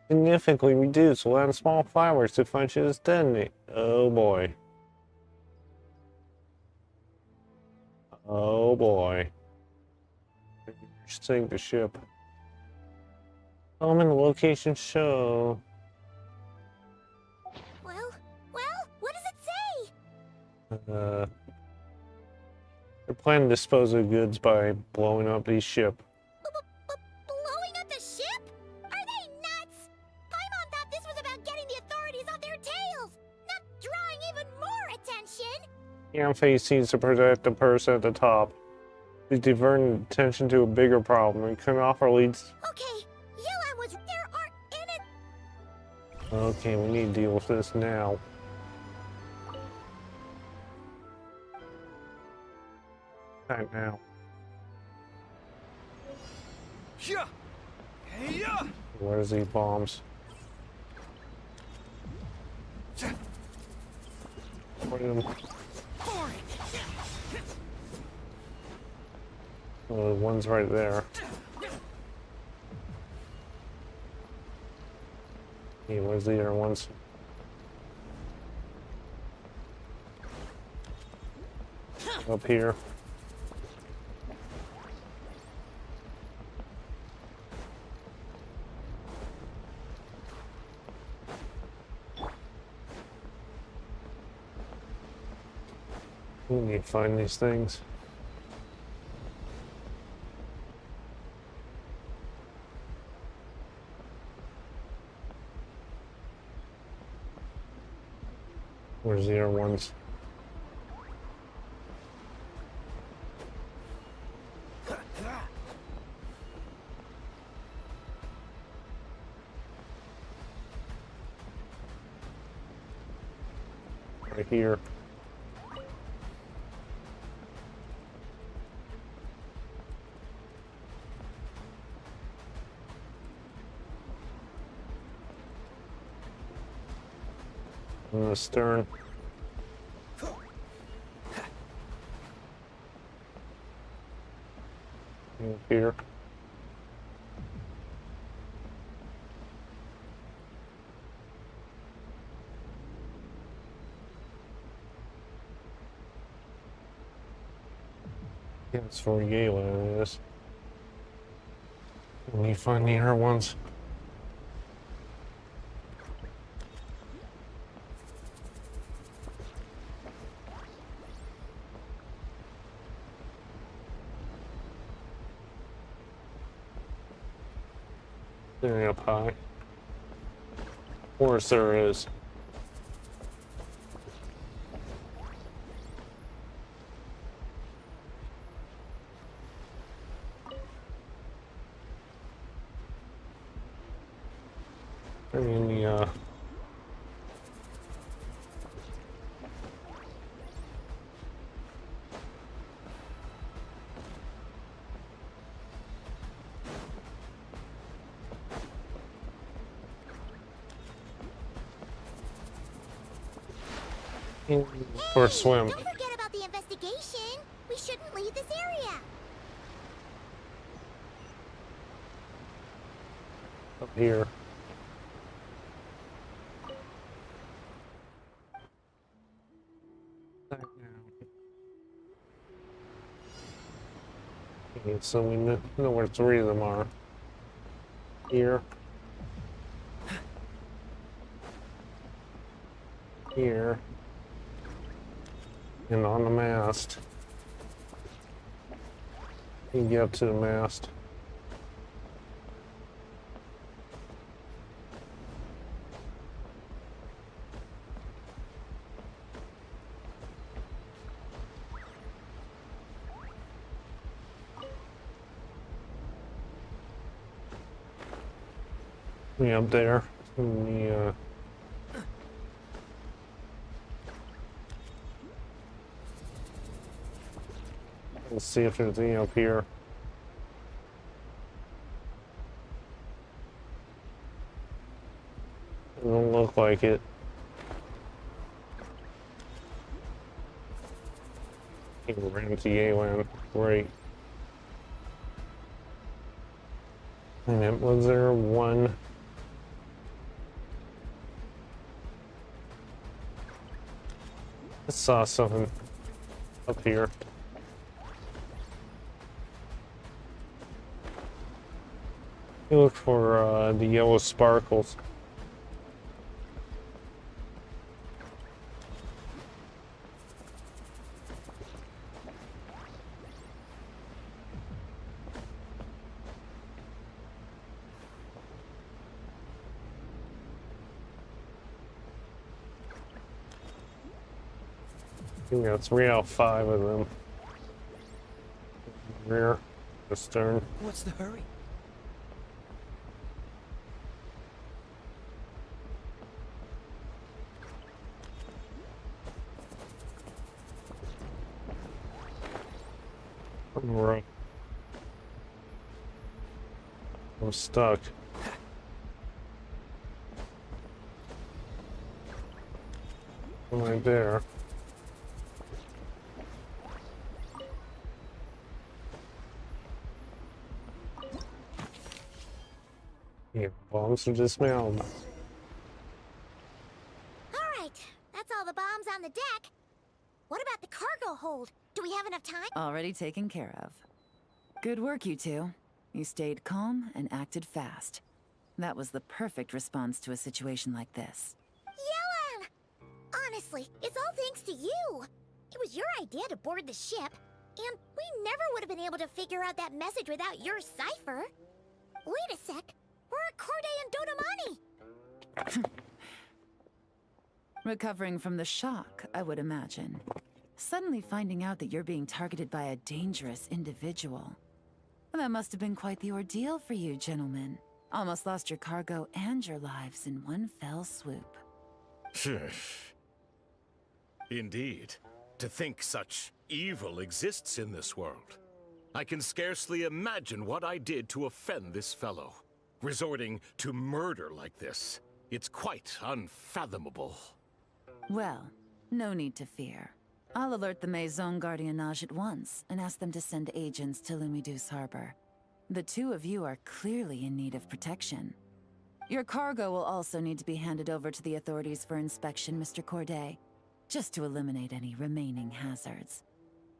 significantly reduced, allowing small fibers to function as detonate. Oh boy. Oh boy. Sink the ship. In the location show. Well, what does it say? They're planning to dispose of goods by blowing up the ship. Blowing up the ship? Are they nuts? Paimon thought this was about getting the authorities on their tails, not drawing even more attention. Yanfei seems to protect the person at the top. He's diverting attention to a bigger problem and can offer leads. Okay, Yelon was there are in it. Okay, we need to deal with this now. Right now. Yeah. Yeah. Where's these bombs? Where are them? Oh, one's right there. Hey, where's the other ones? Up here. We need to find these things. Where's the other ones? Right here. On the stern. Up here. Yeah, it's for Gala, it is. Let me find the other ones. They're up high. Of course there is. Bring in the for a swim. Don't forget about the investigation. We shouldn't leave this area. Up here. Okay, so we know where 3 of them are. Here. Here. And on the mast. You can get up to the mast. Me up there. Me, let's see if there's any up here. It don't look like it. We're ran to Yaylan. Great. And it was there one. I saw something up here. You look for the yellow sparkles. We got 3 out of 5 of them. Rear, the stern. What's the hurry? I'm stuck. I'm right there. Yeah, bombs are dismantled. Alright, that's all the bombs on the deck. What about the cargo hold? Do we have enough time? Already taken care of. Good work, you two. You stayed calm and acted fast. That was the perfect response to a situation like this. Yellen! Honestly, it's all thanks to you. It was your idea to board the ship, and we never would have been able to figure out that message without your cipher. Wait a sec. We're at Corday and Donamani. Recovering from the shock, I would imagine. Suddenly finding out that you're being targeted by a dangerous individual. That must have been quite the ordeal for you, gentlemen. Almost lost your cargo and your lives in one fell swoop. Indeed. To think such evil exists in this world. I can scarcely imagine what I did to offend this fellow. Resorting to murder like this. It's quite unfathomable. Well, no need to fear. I'll alert the Maison Gardiennage at once and ask them to send agents to Lumidus Harbor. The two of you are clearly in need of protection. Your cargo will also need to be handed over to the authorities for inspection, Mr. Corday, just to eliminate any remaining hazards.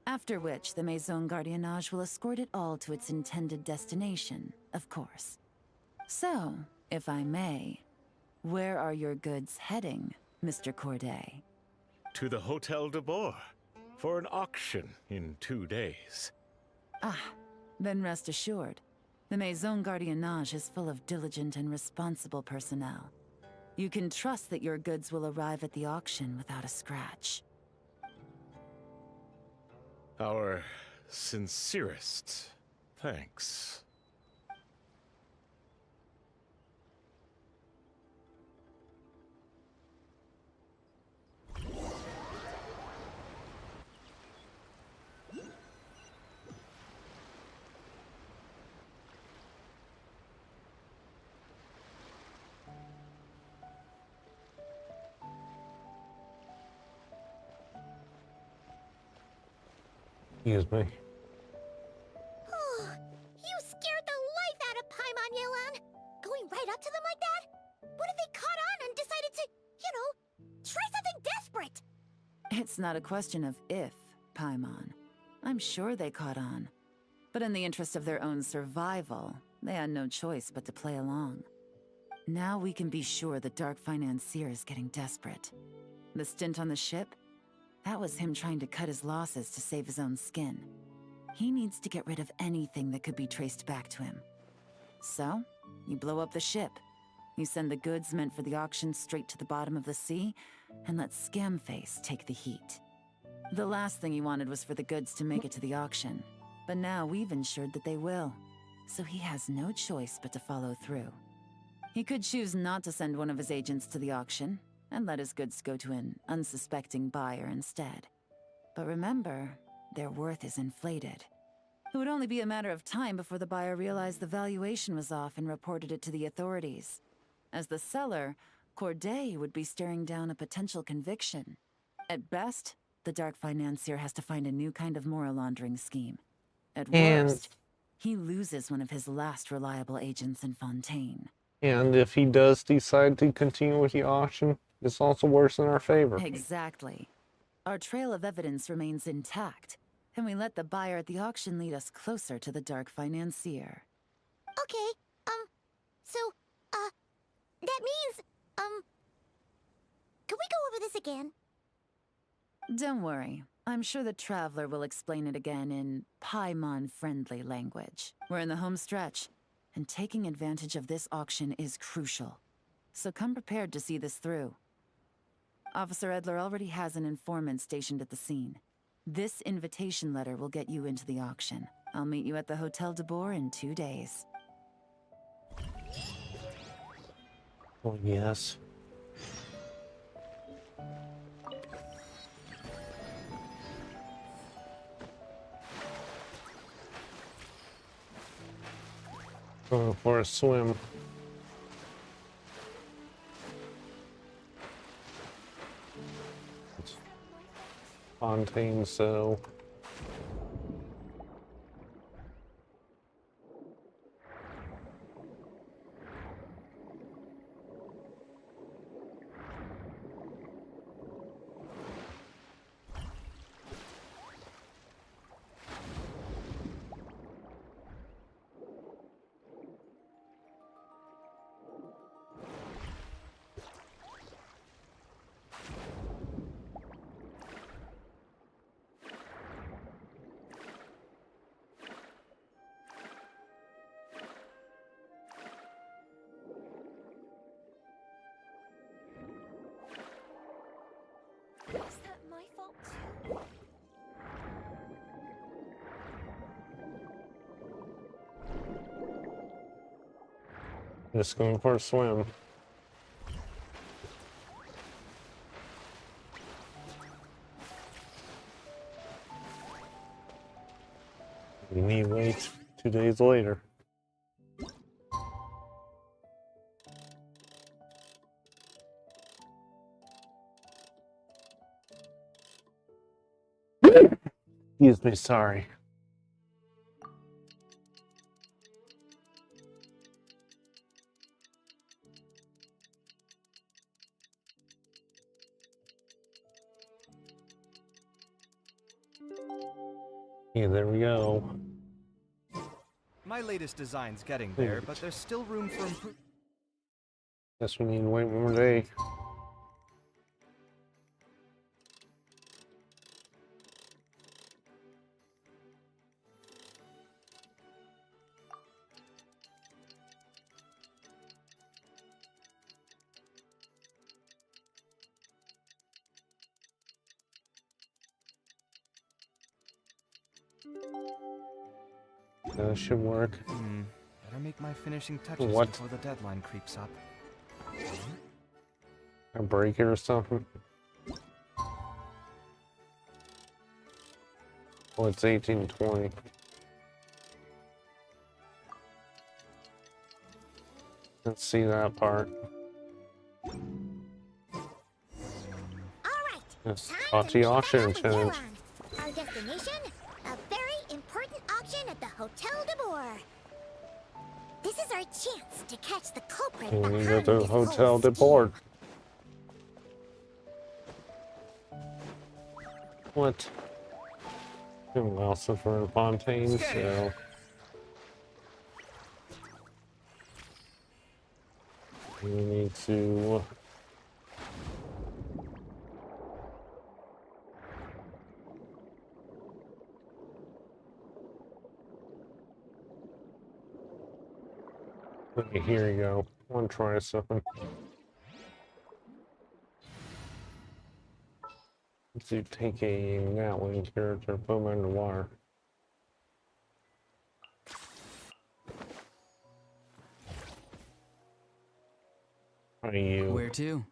After which, the Maison Gardiennage will escort it all to its intended destination, of course. So, if I may, where are your goods heading, Mr. Corday? To the Hotel de Boer for an auction in 2 days. Ah, then rest assured. The Maison Gardiennage is full of diligent and responsible personnel. You can trust that your goods will arrive at the auction without a scratch. Our sincerest thanks. Excuse me. Oh, you scared the life out of Paimon, Yelan. Going right up to them like that? What if they caught on and decided to, try something desperate? It's not a question of if, Paimon. I'm sure they caught on. But in the interest of their own survival, they had no choice but to play along. Now we can be sure the Dark Financier is getting desperate. The stint on the ship? That was him trying to cut his losses to save his own skin. He needs to get rid of anything that could be traced back to him. So, you blow up the ship. You send the goods meant for the auction straight to the bottom of the sea, and let Scamface take the heat. The last thing he wanted was for the goods to make it to the auction, but now we've ensured that they will, so he has no choice but to follow through. He could choose not to send one of his agents to the auction, and let his goods go to an unsuspecting buyer instead. But remember, their worth is inflated. It would only be a matter of time before the buyer realized the valuation was off and reported it to the authorities. As the seller, Corday would be staring down a potential conviction. At best, the Dark Financier has to find a new kind of moral laundering scheme. At worst, he loses one of his last reliable agents in Fontaine. And if he does decide to continue with the auction, it's also worse in our favor. Exactly. Our trail of evidence remains intact, and we let the buyer at the auction lead us closer to the Dark Financier. Okay, so, that means, could we go over this again? Don't worry. I'm sure the Traveler will explain it again in Paimon-friendly language. We're in the home stretch, and taking advantage of this auction is crucial. So come prepared to see this through. Officer Edler already has an informant stationed at the scene. This invitation letter will get you into the auction. I'll meet you at the Hotel de Boer in 2 days. Oh, yes. Going for a swim. It's Fontaine, so... Is that my fault too? Just going for a swim. We need to wait 2 days later. Excuse me, sorry. Yeah, there we go. My latest design's getting there, but there's still room for improvement. Guess we need to wait one more day. That should work. Better make my finishing touches What? before the deadline creeps up. A break it or something. Oh, it's 1820. Let's see that part. Alright, Yes, time auction to meet back auction up with challenge. Yelon. Our destination? A very important auction at the Hotel de Boer. This is our chance to catch the culprit We behind need to go to this Hotel whole de scheme. Boer. What? I'm also for Fontaine, so. We need to. Okay, here you go. I want to try something. To take a Gatling character, put him underwater. Are you? Where to?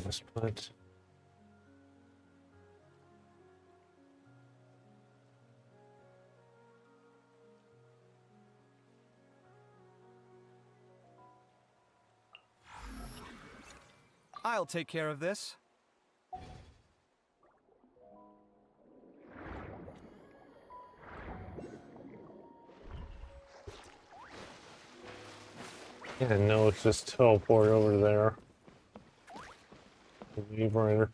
Just put. I'll take care of this. Yeah, no, it's just teleport over there. Leave right.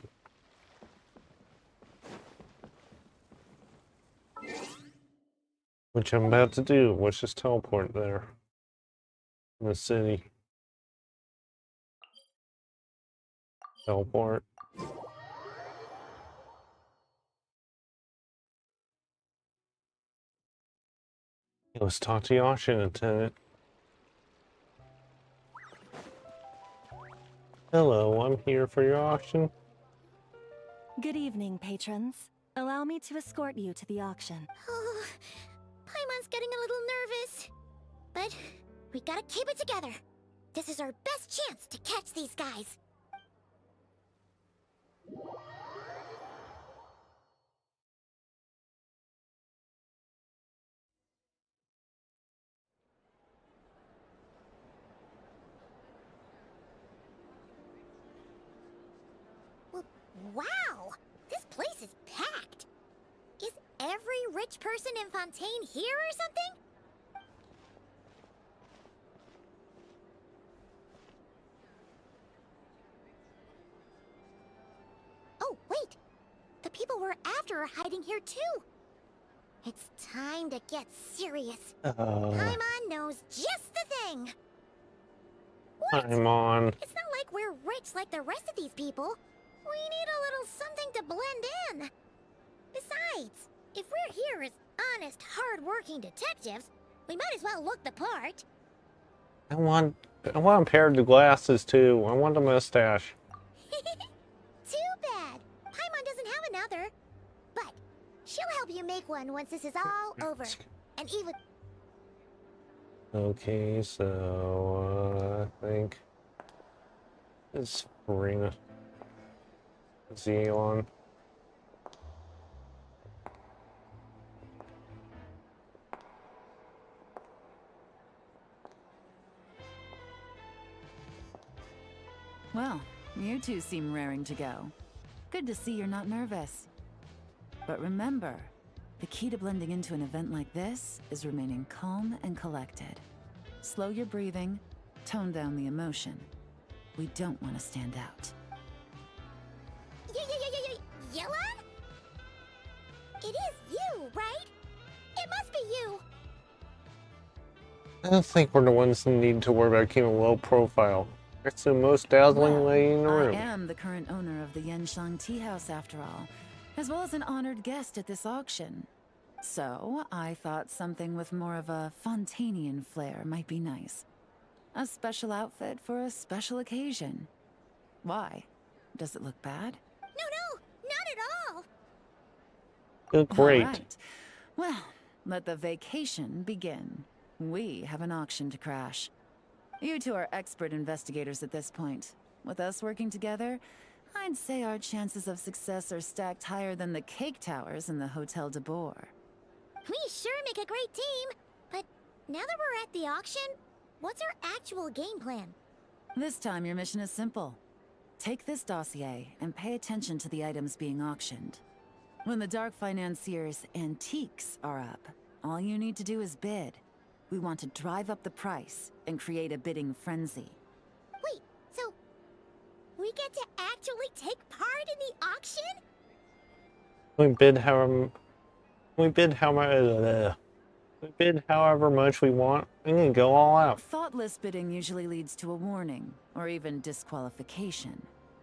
Which I'm about to do. Let's just teleport there. In the city. Teleport. Let's talk to the auction attendant. Hello, I'm here for your auction. Good evening, patrons. Allow me to escort you to the auction. Oh, Paimon's getting a little nervous. But we gotta keep it together. This is our best chance to catch these guys. Wow! This place is packed! Is every rich person in Fontaine here or something? Oh, wait! The people we're after are hiding here too! It's time to get serious. Paimon knows just the thing! What? I'm on. It's not like we're rich like the rest of these people. We need a little something to blend in. Besides, if we're here as honest, hard-working detectives, we might as well look the part. I want a pair of glasses too. I want a mustache. Too bad. Paimon doesn't have another. But she'll help you make one once this is all over. And even... Okay, so I think it's Farina. Zealon. Well, you two seem raring to go. Good to see you're not nervous. But remember, the key to blending into an event like this is remaining calm and collected. Slow your breathing, tone down the emotion. We don't want to stand out. Yelon? It is you, right? It must be you. I don't think we're the ones that need to worry about keeping a low profile. It's the most dazzling lady in the room. I am the current owner of the Genshin Tea House after all, as well as an honored guest at this auction. So, I thought something with more of a Fontainian flair might be nice. A special outfit for a special occasion. Why? Does it look bad? No, not at all. Oh, great. All right. Well, let the vacation begin. We have an auction to crash. You two are expert investigators at this point. With us working together, I'd say our chances of success are stacked higher than the cake towers in the Hotel de Boer. We sure make a great team. But now that we're at the auction, what's our actual game plan? This time your mission is simple. Take this dossier and pay attention to the items being auctioned. When the Dark Financier's antiques are up, all you need to do is bid. We want to drive up the price and create a bidding frenzy. Wait, so we get to actually take part in the auction? We bid however we bid however much we want and then go all out. Thoughtless bidding usually leads to a warning, or even disqualification.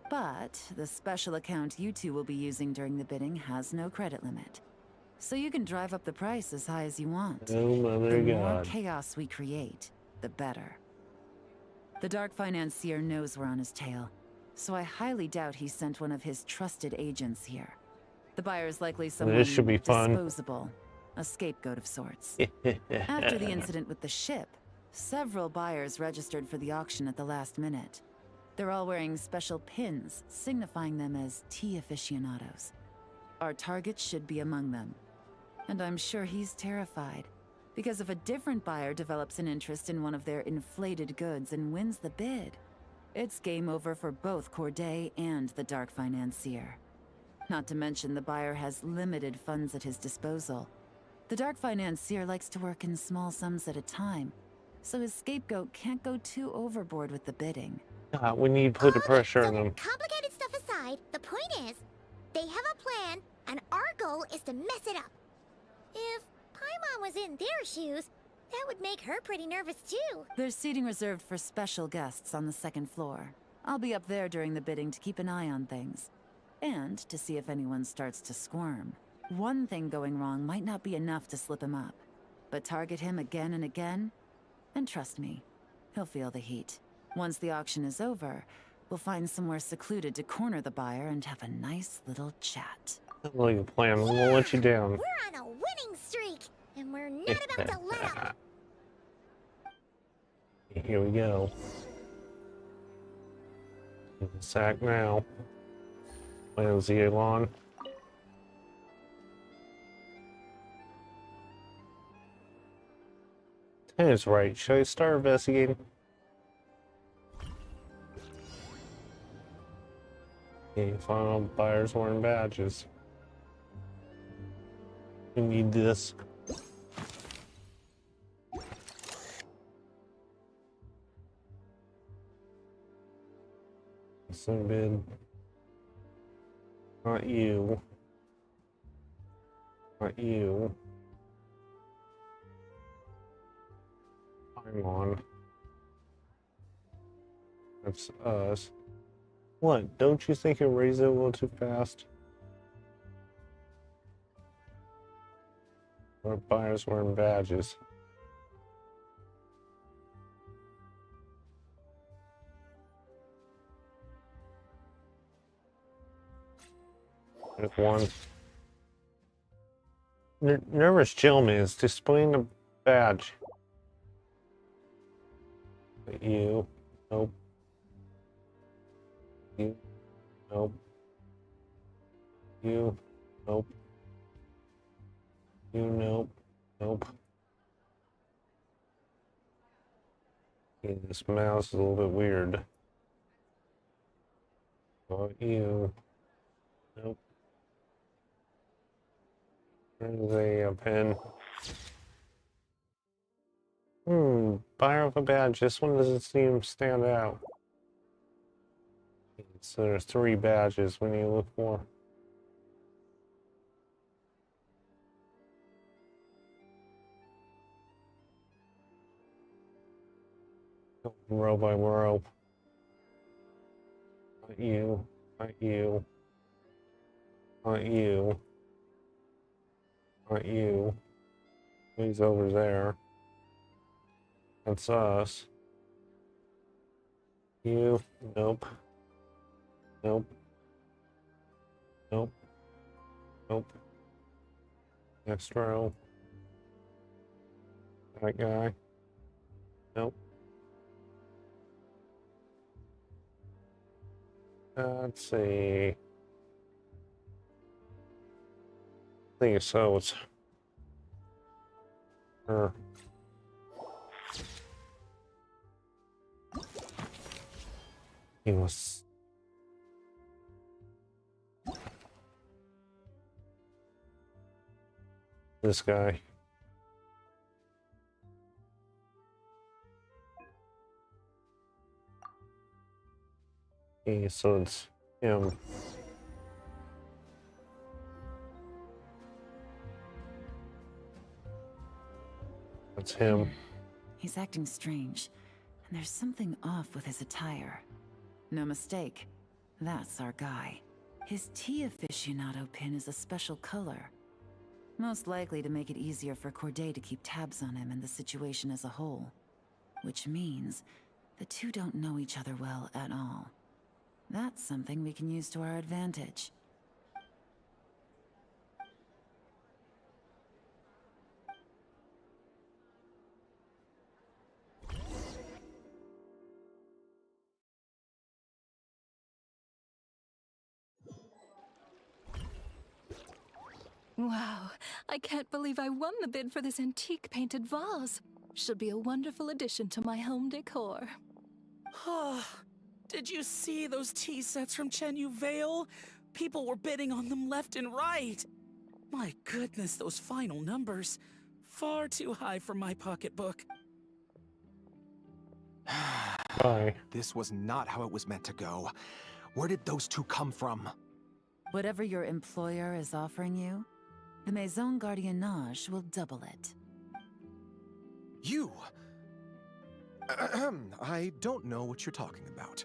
But the special account you two will be using during the bidding has no credit limit. So you can drive up the price as high as you want. Oh mother The more God. chaos we create, the better. The Dark Financier knows we're on his tail, so I highly doubt he sent one of his trusted agents here. The buyer's likely someone This should be fun. disposable, a scapegoat of sorts. After the incident with the ship, several buyers registered for the auction at the last minute. They're all wearing special pins, signifying them as tea aficionados. Our target should be among them. And I'm sure he's terrified, because if a different buyer develops an interest in one of their inflated goods and wins the bid, it's game over for both Corday and the Dark Financier. Not to mention the buyer has limited funds at his disposal. The Dark Financier likes to work in small sums at a time, so his scapegoat can't go too overboard with the bidding. We need to put the Okay, pressure so on them. complicated stuff aside, the point is, they have a plan, and our goal is to mess it up. If Paimon was in their shoes, that would make her pretty nervous too. There's seating reserved for special guests on the second floor. I'll be up there during the bidding to keep an eye on things. And to see if anyone starts to squirm. One thing going wrong might not be enough to slip him up. But target him again and again, and trust me, he'll feel the heat. Once the auction is over, we'll find somewhere secluded to corner the buyer and have a nice little chat. Like a plan, we'll let you down. We're on a winning streak, and we're not about to let up. Here we go. In the sack now. Plans the Elon. Is right. Should I start investigating? Okay, final buyers wearing badges. We need this. So bid. Not you. Not you. I'm on. That's us. What? Don't you think it raised it a little too fast? Our buyers wearing badges. There's one. Nervous gentleman is displaying a badge. You. Nope. You. Nope. You. Nope. You. Nope. Nope. Okay, this mouse is a little bit weird. Not you. Nope. There's a pen. Buyer of a badge. This one doesn't seem to stand out. So there's 3 badges we need to look for. Row by row. Not you. Not you. Not you. Not you. He's over there. That's us. You. Nope. Nope. Nope. Nope. Next row. That guy. Nope. Let's see. I think so. It's her. He was. This guy. Okay, so it's him. That's him. He's acting strange, and there's something off with his attire. No mistake, that's our guy. His tea aficionado pin is a special color. Most likely to make it easier for Corday to keep tabs on him and the situation as a whole. Which means the two don't know each other well at all. That's something we can use to our advantage. Wow, I can't believe I won the bid for this antique painted vase. Should be a wonderful addition to my home decor. Did you see those tea sets from Chenyu Vale? People were bidding on them left and right. My goodness, those final numbers. Far too high for my pocketbook. Bye. This was not how it was meant to go. Where did those two come from? Whatever your employer is offering you, the Maison Gardiennage will double it. You! I don't know what you're talking about.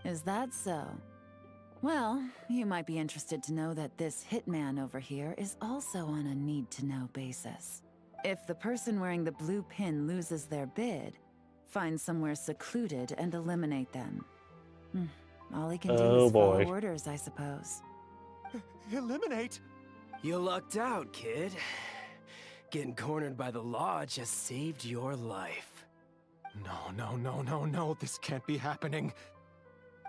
Is that so? Well, you might be interested to know that this hitman over here is also on a need-to-know basis. If the person wearing the blue pin loses their bid, find somewhere secluded and eliminate them. All he can do is follow orders, I suppose. Eliminate? You lucked out, kid. Getting cornered by the law just saved your life. No, this can't be happening.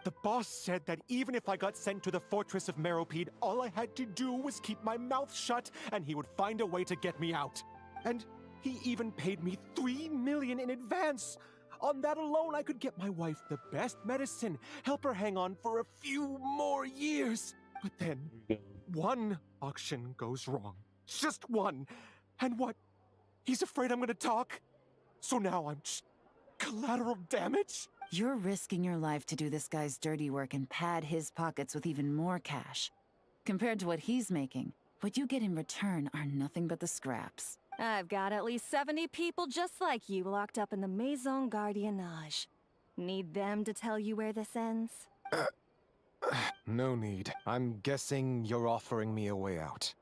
The boss said that even if I got sent to the fortress of Meropide, all I had to do was keep my mouth shut and he would find a way to get me out. And he even paid me 3 million in advance. On that alone, I could get my wife the best medicine, help her hang on for a few more years. But then, one auction goes wrong. Just one. And what? He's afraid I'm gonna talk? So now I'm just collateral damage? You're risking your life to do this guy's dirty work and pad his pockets with even more cash. Compared to what he's making, what you get in return are nothing but the scraps. I've got at least 70 people just like you locked up in the Maison Gardiennage. Need them to tell you where this ends? No need. I'm guessing you're offering me a way out.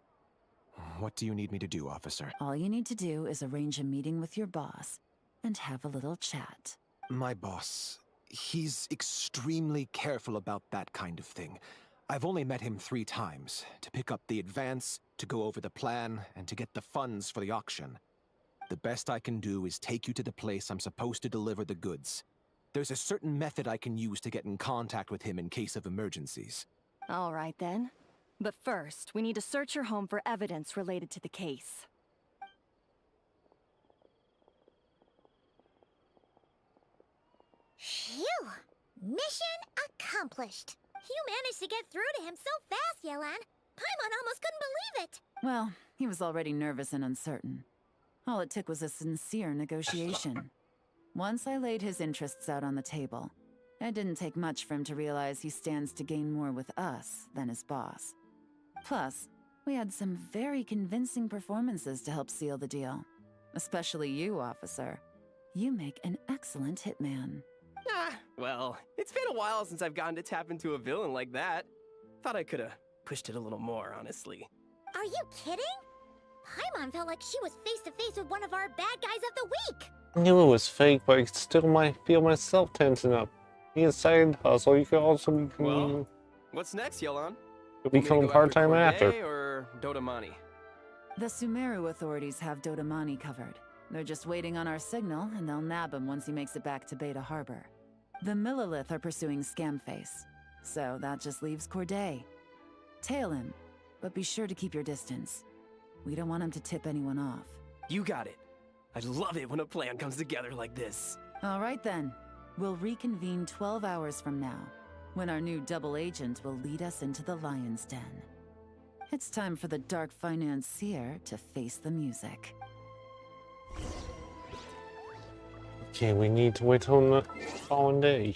What do you need me to do, officer? All you need to do is arrange a meeting with your boss and have a little chat. My boss, he's extremely careful about that kind of thing. I've only met him 3 times, to pick up the advance, to go over the plan, and to get the funds for the auction. The best I can do is take you to the place I'm supposed to deliver the goods. There's a certain method I can use to get in contact with him in case of emergencies. All right then. But first, we need to search your home for evidence related to the case. Phew! Mission accomplished. You managed to get through to him so fast, Yelan. Paimon almost couldn't believe it. Well, he was already nervous and uncertain. All it took was a sincere negotiation. Once I laid his interests out on the table, it didn't take much for him to realize he stands to gain more with us than his boss. Plus, we had some very convincing performances to help seal the deal. Especially you, officer. You make an excellent hitman. Well, it's been a while since I've gotten to tap into a villain like that. Thought I could've pushed it a little more, honestly. Are you kidding? Paimon felt like she was face to face with one of our bad guys of the week. I knew it was fake, but I still might feel myself tensing up. Be a side hustle, you could also become, Well, what's next, Yelan? become part-time actor. Or Dodamani? The Sumeru authorities have Dodamani covered. They're just waiting on our signal, and they'll nab him once he makes it back to Beta Harbor. The Millilith are pursuing Scamface. So that just leaves Corday. Tail him, but be sure to keep your distance. We don't want him to tip anyone off. You got it. I love it when a plan comes together like this. All right then. We'll reconvene 12 hours from now, when our new double agent will lead us into the Lion's Den. It's time for the dark financier to face the music. Okay, we need to wait till the following day.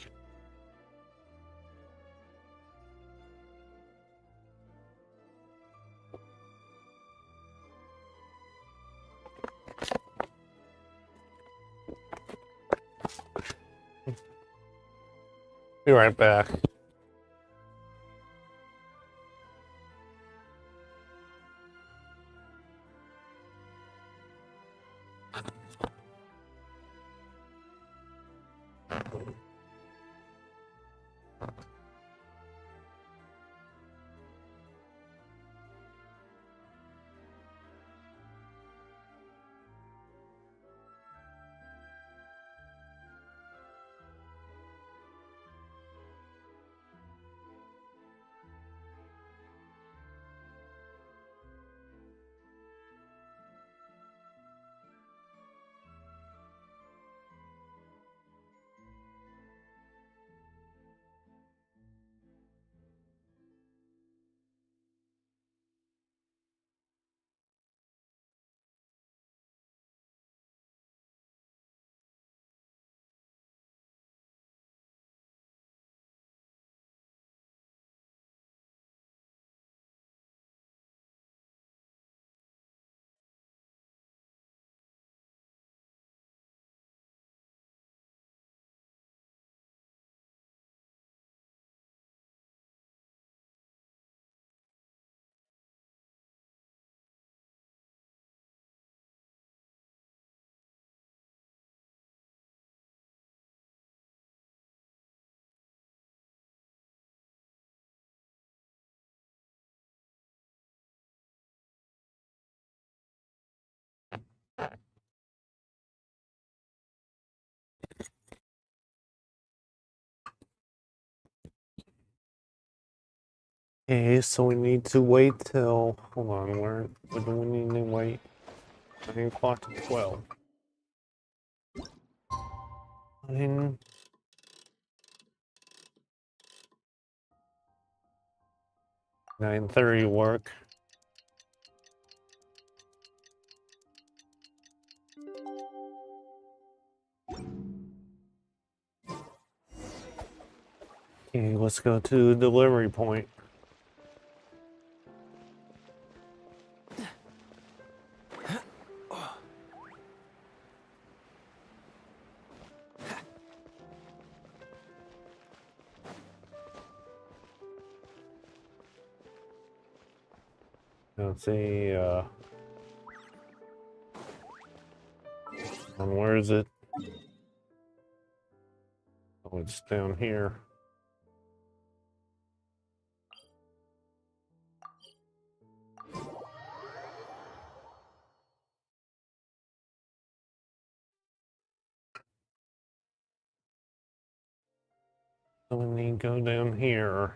Be right back. Okay, so we need to wait till, hold on, where do we need to wait? 9 o'clock to 12. 9:30 work. Okay, let's go to the delivery point. Let's see, where is it? Oh, it's down here. So we need to go down here.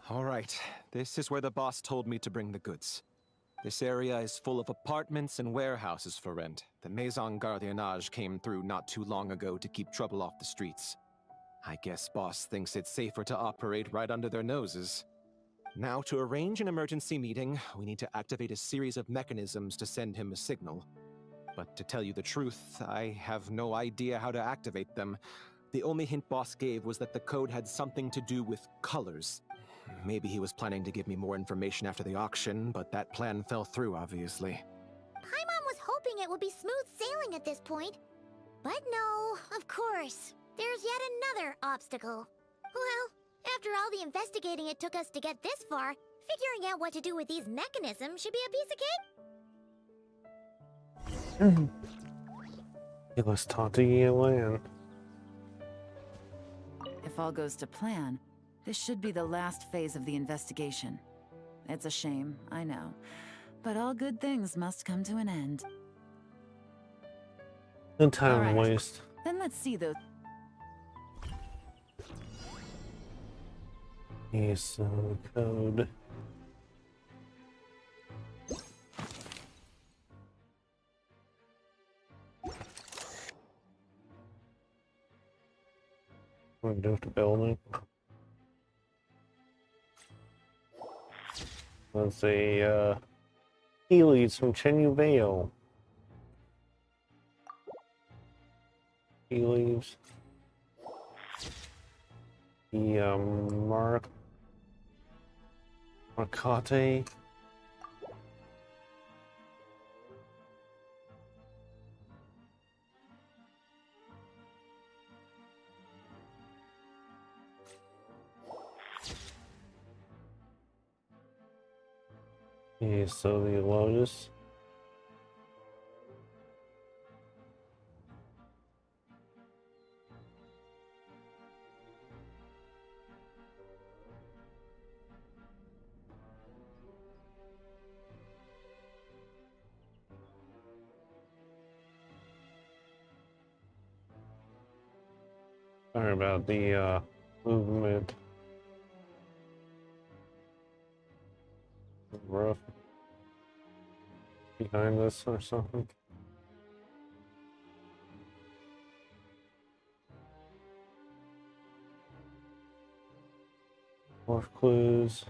All right, this is where the boss told me to bring the goods. This area is full of apartments and warehouses for rent. The Maison Gardiennage came through not too long ago to keep trouble off the streets. I guess boss thinks it's safer to operate right under their noses. Now, to arrange an emergency meeting, we need to activate a series of mechanisms to send him a signal. But to tell you the truth, I have no idea how to activate them. The only hint boss gave was that the code had something to do with colors. Maybe he was planning to give me more information after the auction, but that plan fell through, obviously. Paimon was hoping it would be smooth sailing at this point. But no, of course. There's yet another obstacle. Well, after all the investigating it took us to get this far, figuring out what to do with these mechanisms should be a piece of cake. Okay, let's talk to Yelan. If all goes to plan, this should be the last phase of the investigation. It's a shame, I know, but all good things must come to an end. No time All right. waste. Then let's see those. Yes, code. We're gonna do the building. Let's see, tea leaves from Chenyu Vale. Tea leaves. The, Marcate. Okay, so the Lotus. Sorry about the movement. Rough behind us or something. More clues.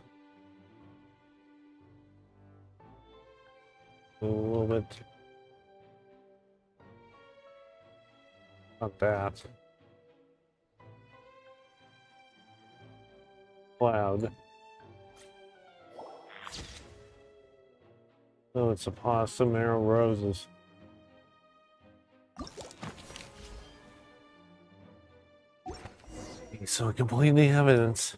A little bit. Not that. Cloud. Oh, it's a possum arrow roses. Okay, so we complete the evidence.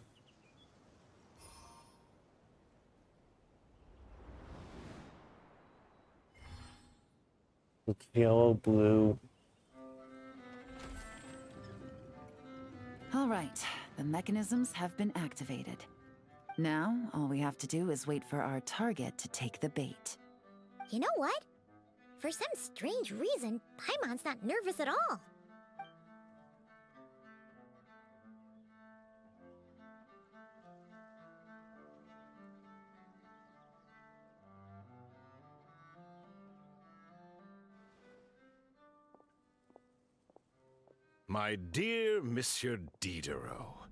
It's yellow, blue. All right, the mechanisms have been activated. Now, all we have to do is wait for our target to take the bait. You know what? For some strange reason, Paimon's not nervous at all. My dear Monsieur Diderot,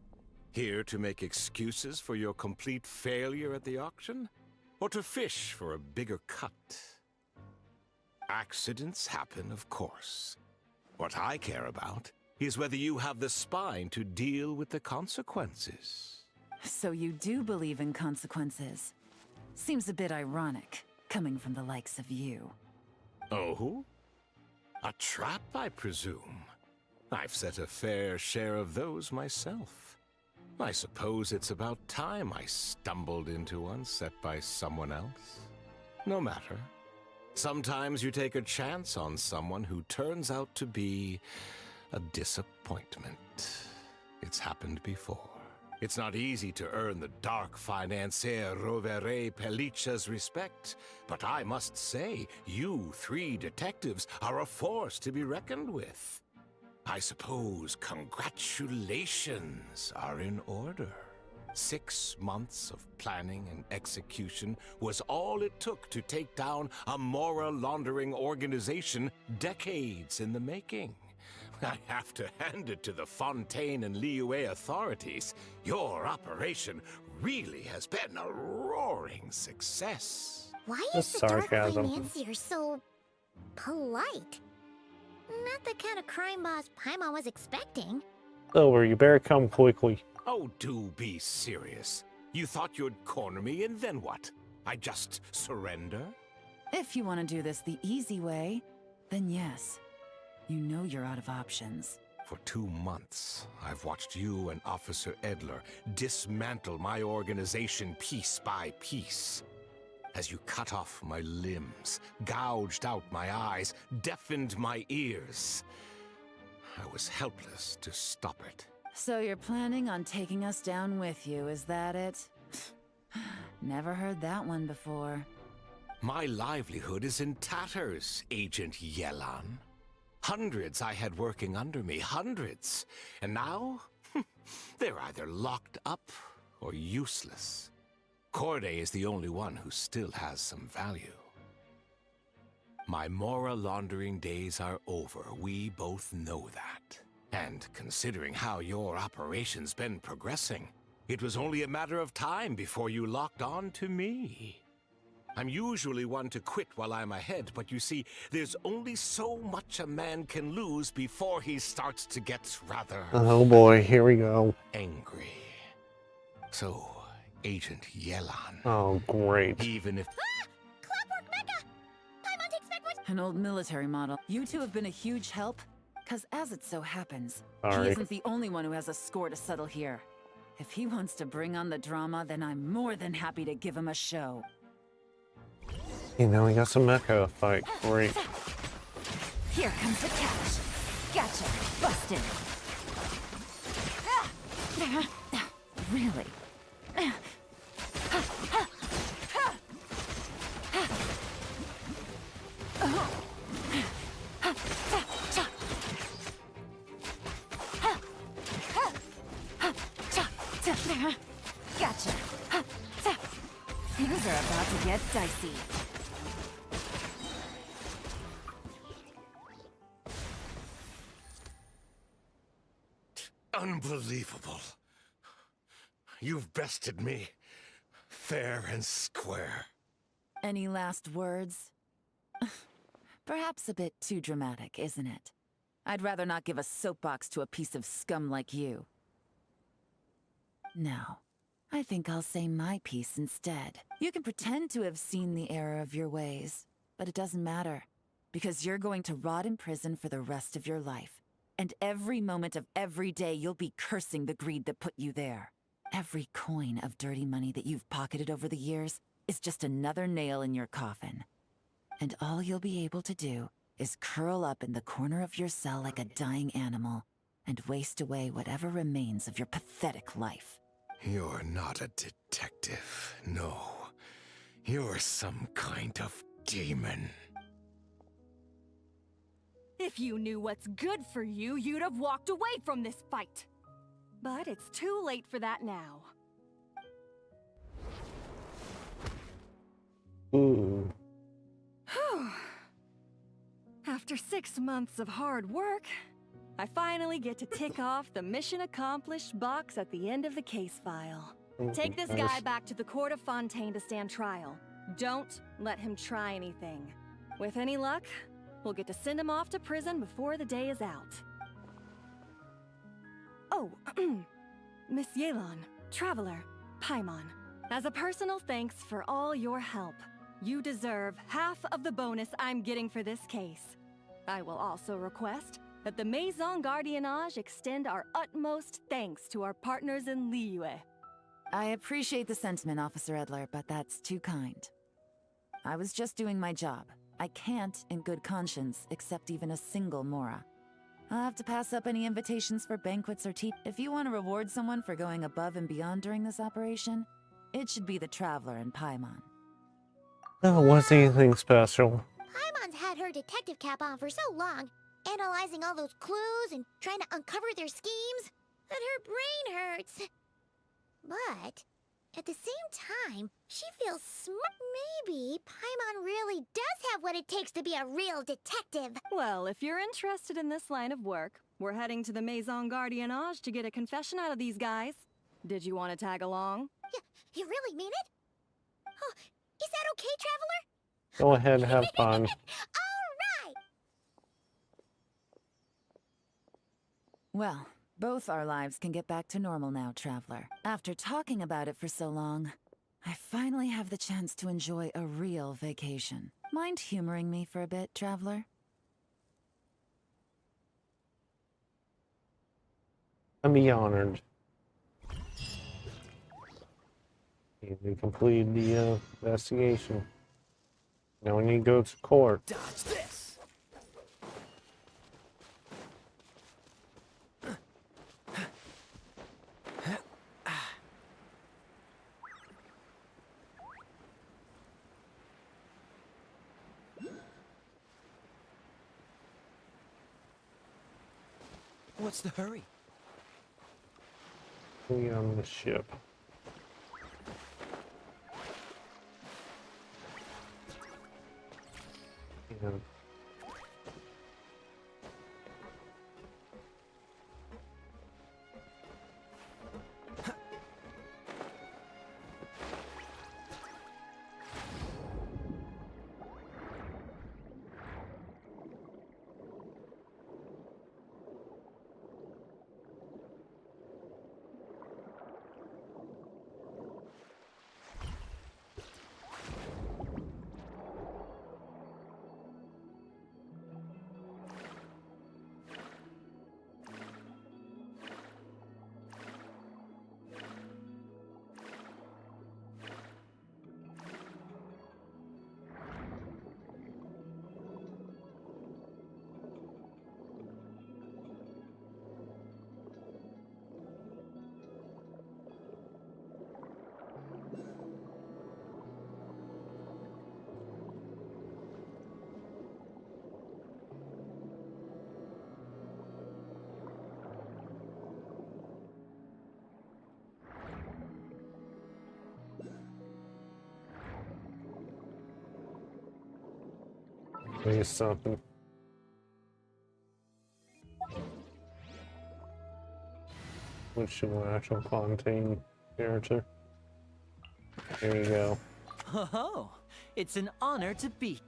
here to make excuses for your complete failure at the auction? Or to fish for a bigger cut? Accidents happen, of course. What I care about is whether you have the spine to deal with the consequences. So you do believe in consequences. Seems a bit ironic, coming from the likes of you. Oh? A trap, I presume? I've set a fair share of those myself. I suppose it's about time I stumbled into one set by someone else. No matter. Sometimes you take a chance on someone who turns out to be a disappointment. It's happened before. It's not easy to earn the dark financier Rovere Pelliccia's respect, but I must say, you three detectives are a force to be reckoned with. I suppose congratulations are in order. 6 months of planning and execution was all it took to take down a moral laundering organization decades in the making. I have to hand it to the Fontaine and Liyue authorities. Your operation really has been a roaring success. Why That's is the dark sarcasm. financier so polite? Not the kind of crime boss Paimon was expecting. Silver, you better come quickly. Oh, do be serious. You thought you'd corner me and then what? I just surrender? If you want to do this the easy way, then yes. You know you're out of options. For 2 months, I've watched you and Officer Edler dismantle my organization piece by piece. As you cut off my limbs, gouged out my eyes, deafened my ears. I was helpless to stop it. So you're planning on taking us down with you, is that it? Never heard that one before. My livelihood is in tatters, Agent Yelan. Hundreds I had working under me, hundreds. And now, they're either locked up or useless. Corday is the only one who still has some value. My Mora laundering days are over. We both know that. And considering how your operation's been progressing, it was only a matter of time before you locked on to me. I'm usually one to quit while I'm ahead, but you see, there's only so much a man can lose before he starts to get rather... Oh boy, here we go. angry. So, Agent Yelan... Oh, great. even if... Ah! Clockwork Mecha! Paimon takes back what... An old military model. You two have been a huge help, because as it so happens, Sorry. he isn't the only one who has a score to settle here. If he wants to bring on the drama, then I'm more than happy to give him a show. You know, we got some mecha fight. Great. Here comes the catch. Gotcha. Busted. Really? Gotcha. Things are about to get dicey. Unbelievable. You've bested me. Fair and square. Any last words? Perhaps a bit too dramatic, isn't it? I'd rather not give a soapbox to a piece of scum like you. No. I think I'll say my piece instead. You can pretend to have seen the error of your ways, but it doesn't matter. Because you're going to rot in prison for the rest of your life. And every moment of every day you'll be cursing the greed that put you there. Every coin of dirty money that you've pocketed over the years is just another nail in your coffin. And all you'll be able to do is curl up in the corner of your cell like a dying animal and waste away whatever remains of your pathetic life. You're not a detective, no. You're some kind of demon. If you knew what's good for you, you'd have walked away from this fight. But it's too late for that now. Ooh. After 6 months of hard work, I finally get to tick off the mission accomplished box at the end of the case file. Take this guy back to the court of Fontaine to stand trial. Don't let him try anything. With any luck, we'll get to send him off to prison before the day is out. Oh, Miss Yelan, Traveler, Paimon. As a personal thanks for all your help, you deserve half of the bonus I'm getting for this case. I will also request that the Maison Gardiennage extend our utmost thanks to our partners in Liyue. I appreciate the sentiment, Officer Edler, but that's too kind. I was just doing my job. I can't, in good conscience, accept even a single Mora. I'll have to pass up any invitations for banquets or tea. If you want to reward someone for going above and beyond during this operation, it should be the Traveler and Paimon. That wasn't anything special. Paimon's had her detective cap on for so long, analyzing all those clues and trying to uncover their schemes, that her brain hurts. But at the same time, she feels smart. Maybe Paimon really does have what it takes to be a real detective. Well, if you're interested in this line of work, we're heading to the Maison Gardiennage to get a confession out of these guys. Did you want to tag along? You really mean it? Oh, is that okay, Traveler? Go ahead, have fun. All right! Well, both our lives can get back to normal now, Traveler. After talking about it for so long, I finally have the chance to enjoy a real vacation. Mind humoring me for a bit, Traveler? I'd be honored. Okay, we completed the investigation. Now we need to go to court. Dodge this! What's the hurry? We on the ship. And there's something. Which will actual contain character. There you go. Oh, it's an honor to be.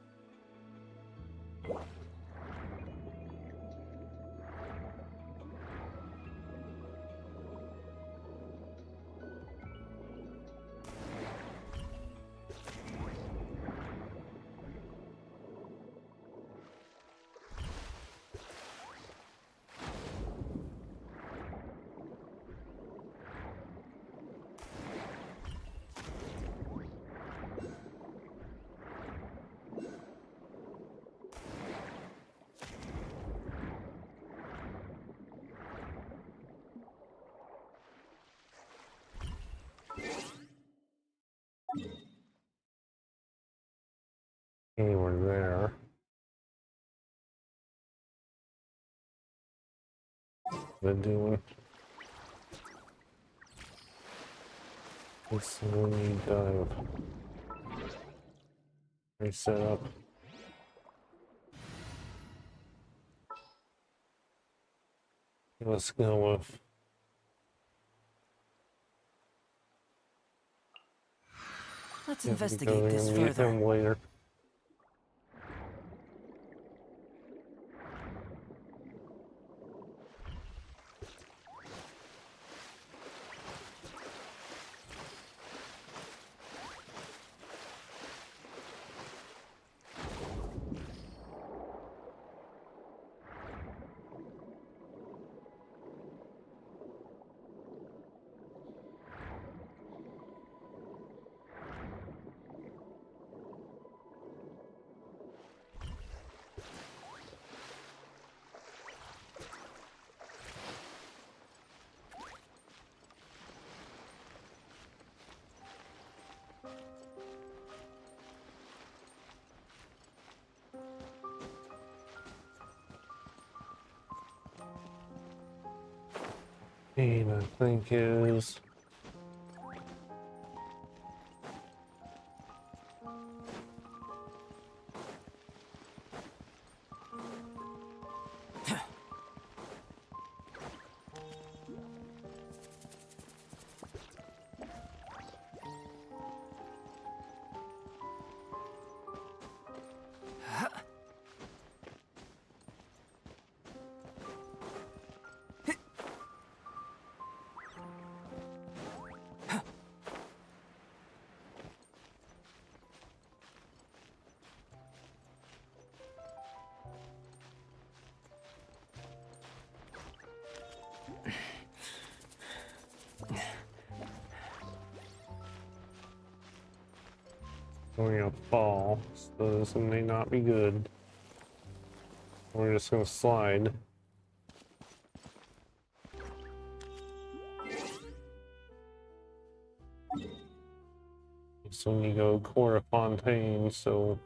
Okay, we're there. They're doing. Let's slowly dive. Reset up. Let's go with. Let's Yeah, investigate because this we're gonna meet further. him later. And I think is. Going to fall, so this may not be good. We're just gonna slide. So we go Cora Fontaine, so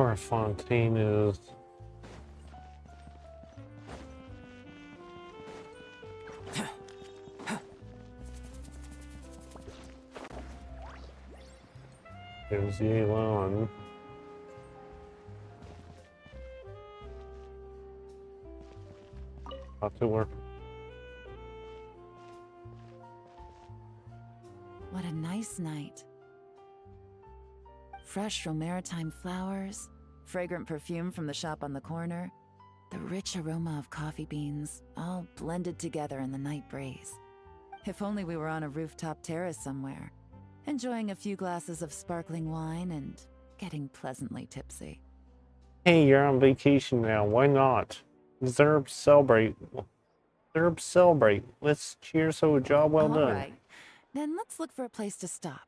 where a fontaine is. There's Yelan. Talk to her. What a nice night. Fresh from maritime flowers, fragrant perfume from the shop on the corner, the rich aroma of coffee beans, all blended together in the night breeze. If only we were on a rooftop terrace somewhere, enjoying a few glasses of sparkling wine and getting pleasantly tipsy. Hey, you're on vacation now. Why not? Deserve celebrate. Deserve celebrate. Let's cheers to a job well done. All right, then let's look for a place to stop.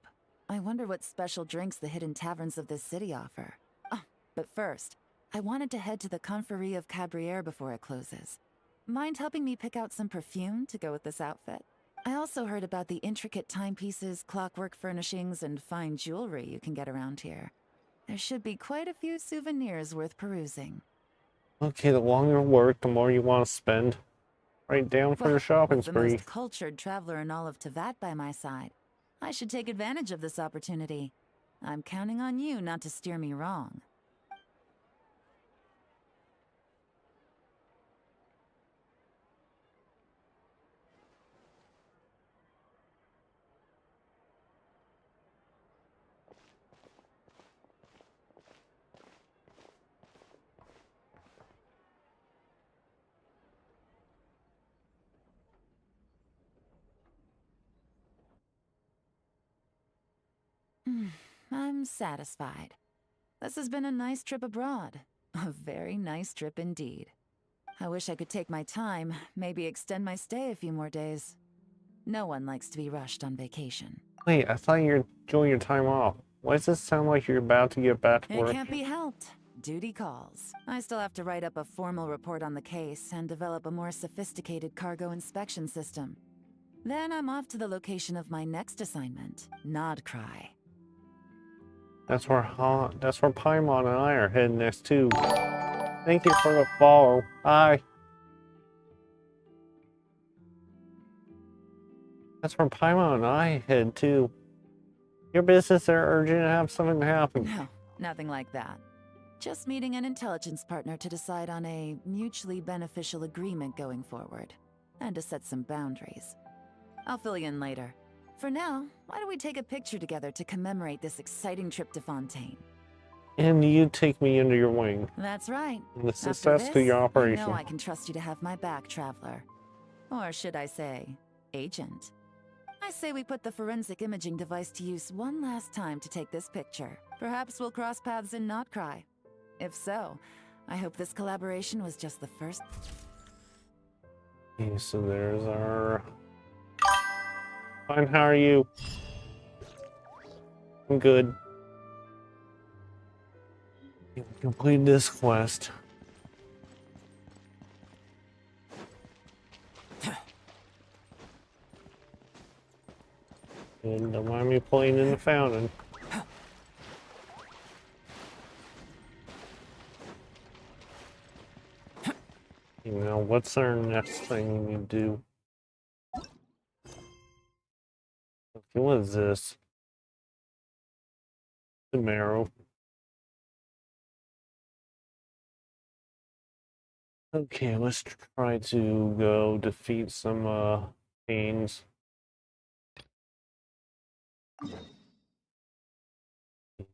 I wonder what special drinks the hidden taverns of this city offer. Oh, but first, I wanted to head to the Confrérie of Cabriere before it closes. Mind helping me pick out some perfume to go with this outfit? I also heard about the intricate timepieces, clockwork furnishings, and fine jewelry you can get around here. There should be quite a few souvenirs worth perusing. Okay, the longer you work, the more you want to spend. Right down for Well, the shopping with the spree. most cultured traveler in all of Tevat by my side, I should take advantage of this opportunity. I'm counting on you not to steer me wrong. I'm satisfied. This has been a nice trip abroad. A very nice trip indeed. I wish I could take my time, maybe extend my stay a few more days. No one likes to be rushed on vacation. Wait, I thought you were enjoying your time off. Why does it sound like you're about to get back to It work? can't be helped. Duty calls. I still have to write up a formal report on the case and develop a more sophisticated cargo inspection system. Then I'm off to the location of my next assignment, Nodcry. That's where Paimon and I are heading next too. Thank you for the follow. Bye. That's where Paimon and I head too. Your business are urgent to have something happen. No, nothing like that. Just meeting an intelligence partner to decide on a mutually beneficial agreement going forward, and to set some boundaries. I'll fill you in later. For now, why don't we take a picture together to commemorate this exciting trip to Fontaine? And you take me under your wing. That's right. And the After success to your this, operation. You know I can trust you to have my back, Traveler. Or should I say, Agent. I say we put the forensic imaging device to use one last time to take this picture. Perhaps we'll cross paths in Notcry. If so, I hope this collaboration was just the first. Okay, so there's our... Fine, how are you? I'm good. Complete this quest. And don't mind me playing in the fountain. You know, what's our next thing we do? Okay, what is this? The marrow. Okay, let's try to go defeat some pains.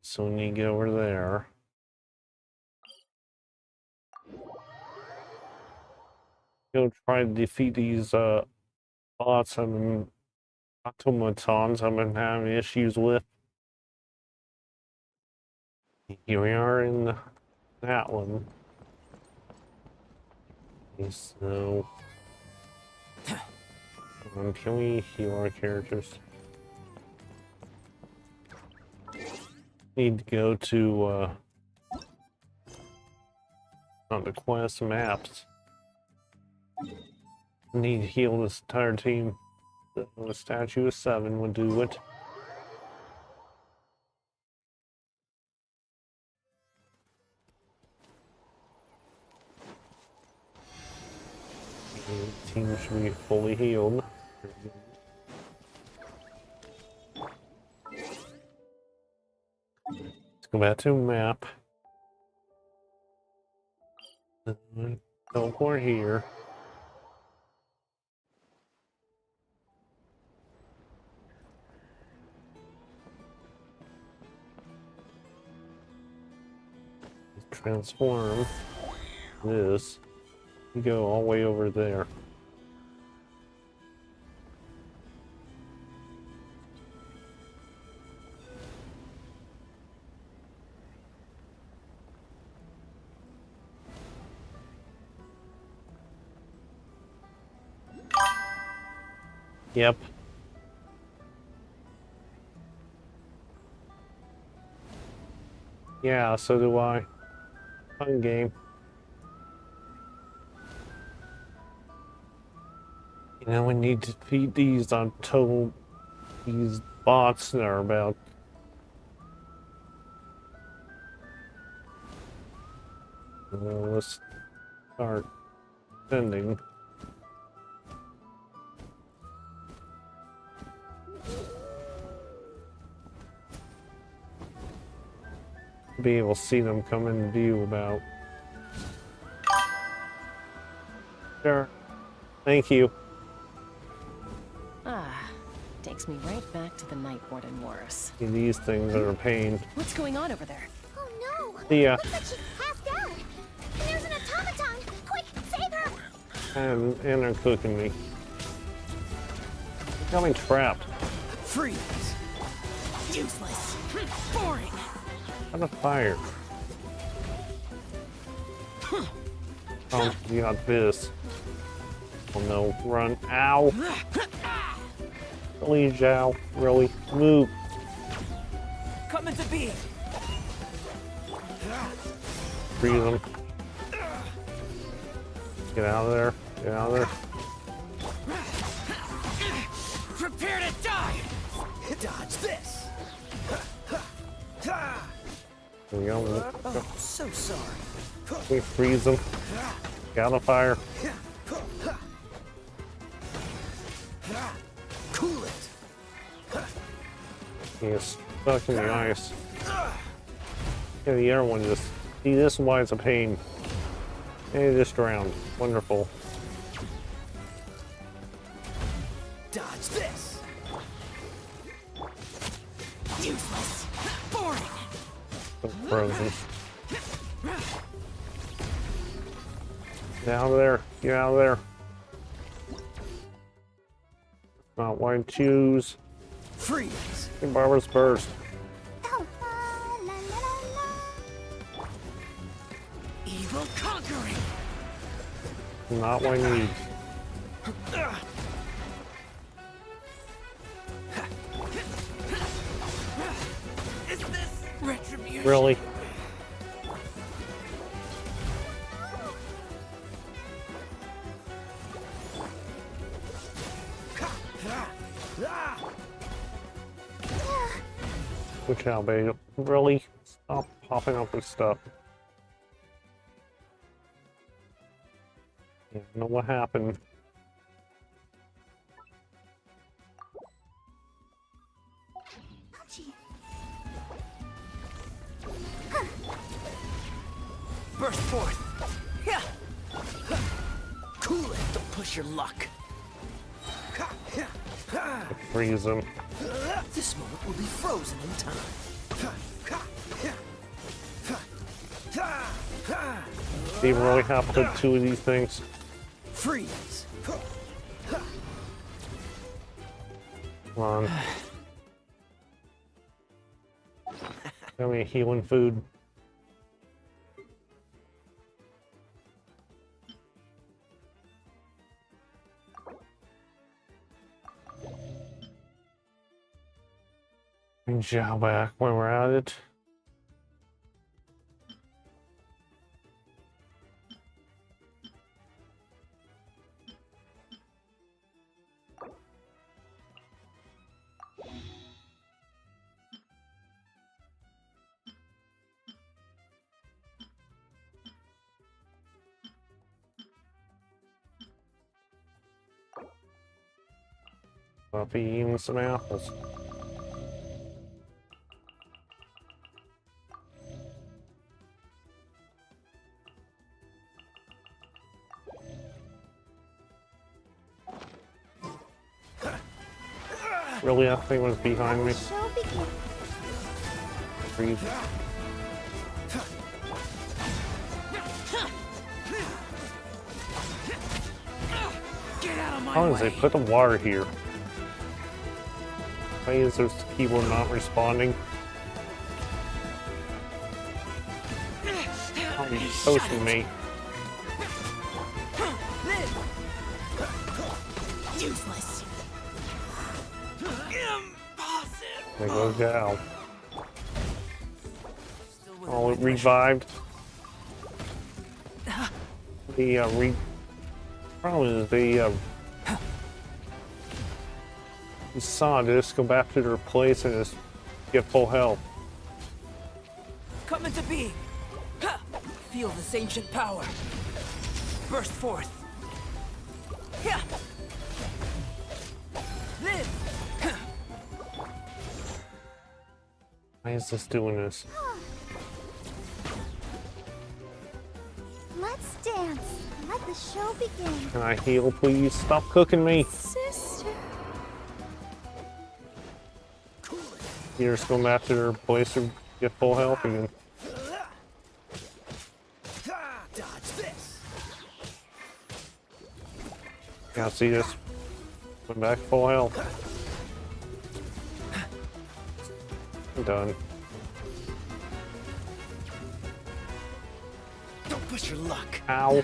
So we need to get over there. Go try to defeat these bots and automatons I've been having issues with. Here we are in that one. Okay, so can we heal our characters? Need to go to on the quest maps. Need to heal this entire team. The statue of 7 would do it. team should be fully healed. Let's go back to the map. Teleport here. Transform this. You go all the way over there. Yep. Yeah, so do I. Fun game. You know, we need to feed these until these bots that are about. Let's start sending. Be able to see them come in view about. Sure. Thank you. Ah, takes me right back to the Night Warden Wars. These things are a pain. What's going on over there? Oh no! See ya. Looks like she's passed out. And there's an automaton! Quick, save her! And they're cooking me. Got me trapped. Freeze! Useless! Boring! Out of fire. Oh, you got this. Oh no, run. Ow! Really, Zhao? Really? Move! Coming to be! Freeze them. Get out of there. Get out of there. Prepare to die! Dodge this! There we go. Oh, so sorry. We freeze them. Get out of fire. Cool it! He's stuck in the ice. Yeah, the other one just. See, this is why it's a pain. Hey, just drowned. Wonderful. Dodge this! Useless! Boring! So frozen. Get out of there. Get out of there. Not what I choose. Freeze! Hey, Barbara's burst. Oh, la, la, la, la. Evil conquering! Not what I need. Is this retribution? Really? Look out, baby. Really? Stop popping up with stuff. Yeah, I know what happened. Ouchie. Burst forth! Yeah. Cool it! Don't push your luck! Freeze them. This moment will be frozen in time. Do you really have to put two of these things? Freeze! Come on. Got me a healing food. Bring Zhao back when we're at it. I'll be eating some apples. Really, that thing was behind me. Show begins. Breathe. Get out of my How does way! they put the water here? Why is this keyboard not responding? How are you toasting me? Useless. There goes Gal. Still with Oh, my it revived. The problem is they saw this go back to their place and just get full health. Come into being. Ha! Feel this ancient power. Burst forth. Yeah. Live. Why is this doing this? Let's dance. Let the show begin. Can I heal, please? Stop cooking me. Sister. You're just going back to their place to get full health again. Dodge this. Yeah, see this? Went back full health. I'm done. Don't push your luck. Ow.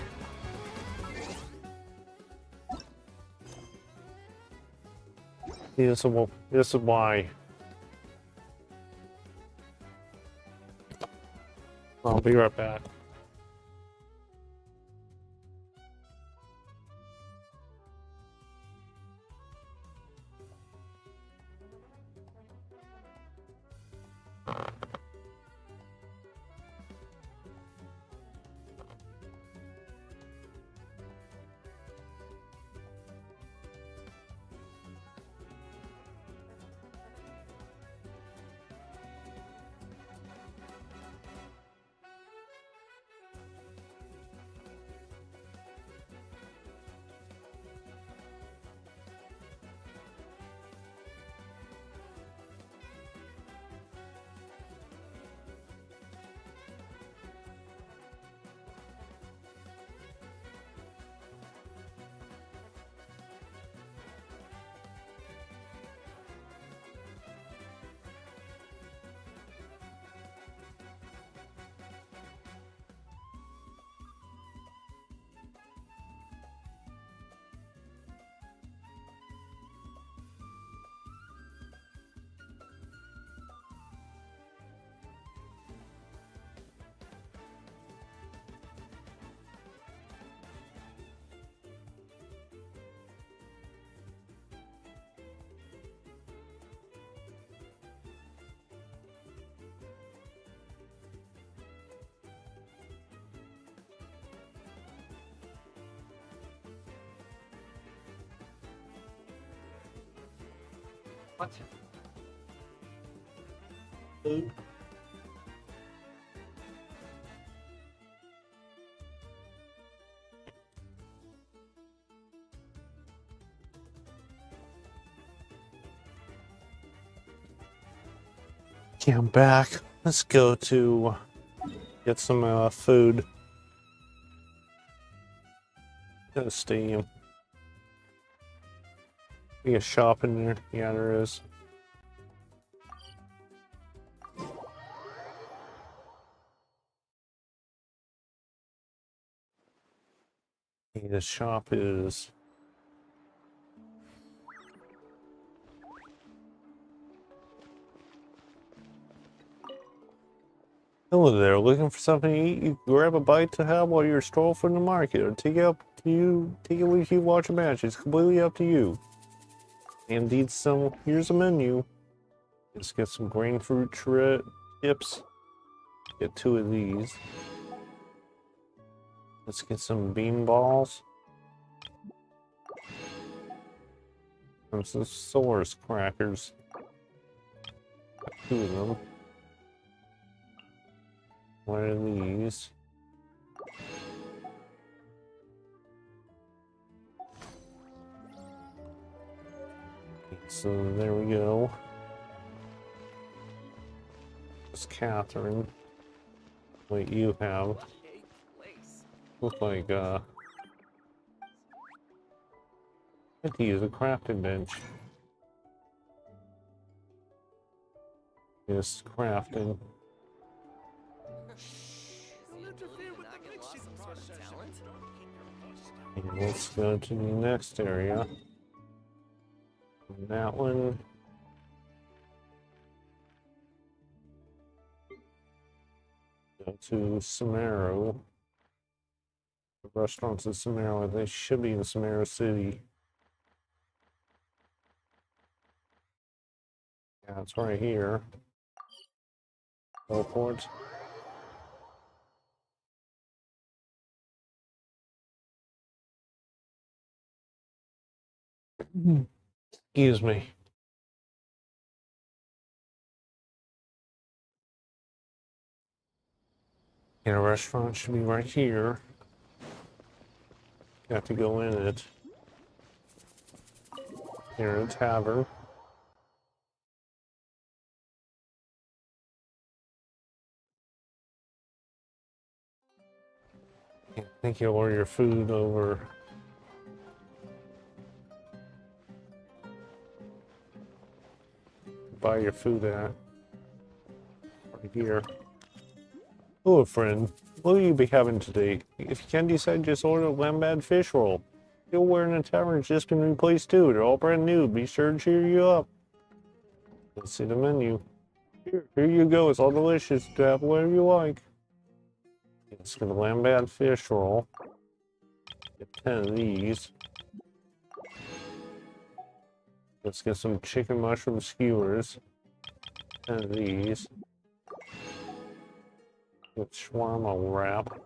See, this is why. I'll be right back. What? Food? Yeah, I'm back. Let's go to get some food. Go to the stadium. Be a shop in there. Yeah, there is. The shop is. Hello there, looking for something to eat? You grab a bite to have while you're strolling from the market, or take it with you watch a match. It's completely up to you. Indeed, here's a menu. Let's get some grain fruit chips. Get 2 of these. Let's get some bean balls. There's the source crackers. 2 of them. What are these? So there we go. It's Catherine. What you have. Look like I have to use a crafting bench. Yes, crafting. And let's go to the next area. And that one. Go to Samaro. The restaurants in Samaro, they should be in Samaro City. Yeah, it's right here. Teleport. Excuse me. Yeah, a restaurant should be right here. Got to go in it. Here, a tavern. I think you'll order your food over. Buy your food at. Right here. Hello, friend. What will you be having today? If you can't decide, just order a lambad fish roll. You'll in a tavern just been replaced too. They're all brand new. Be sure to cheer you up. Let's see the menu. Here you go. It's all delicious. Grab whatever you like. Let's get a lambad fish roll. Get 10 of these. Let's get some chicken mushroom skewers. 10 of these. Get shawarma wrap.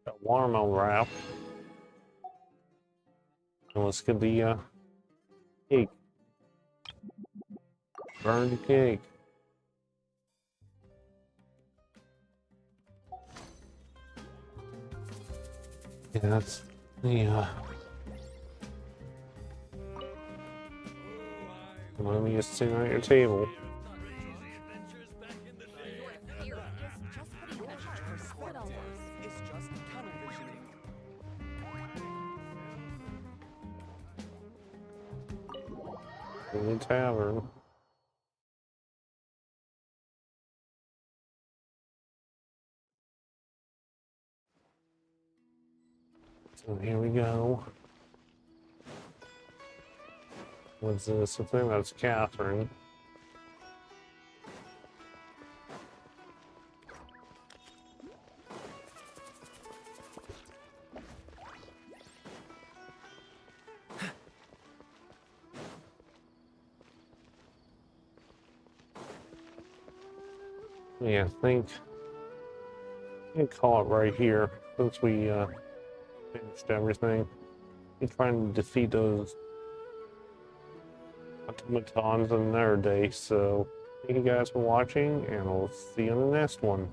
Shawarma wrap. And let's get the cake. Burned cake. Yeah, that's the let me just sit at your table. In the tavern. So here we go. What's this? I think that's Catherine. Yeah, I think you can call it right here since we finished everything. We're trying to defeat those automatons another day. So thank you guys for watching, and I'll see you on the next one.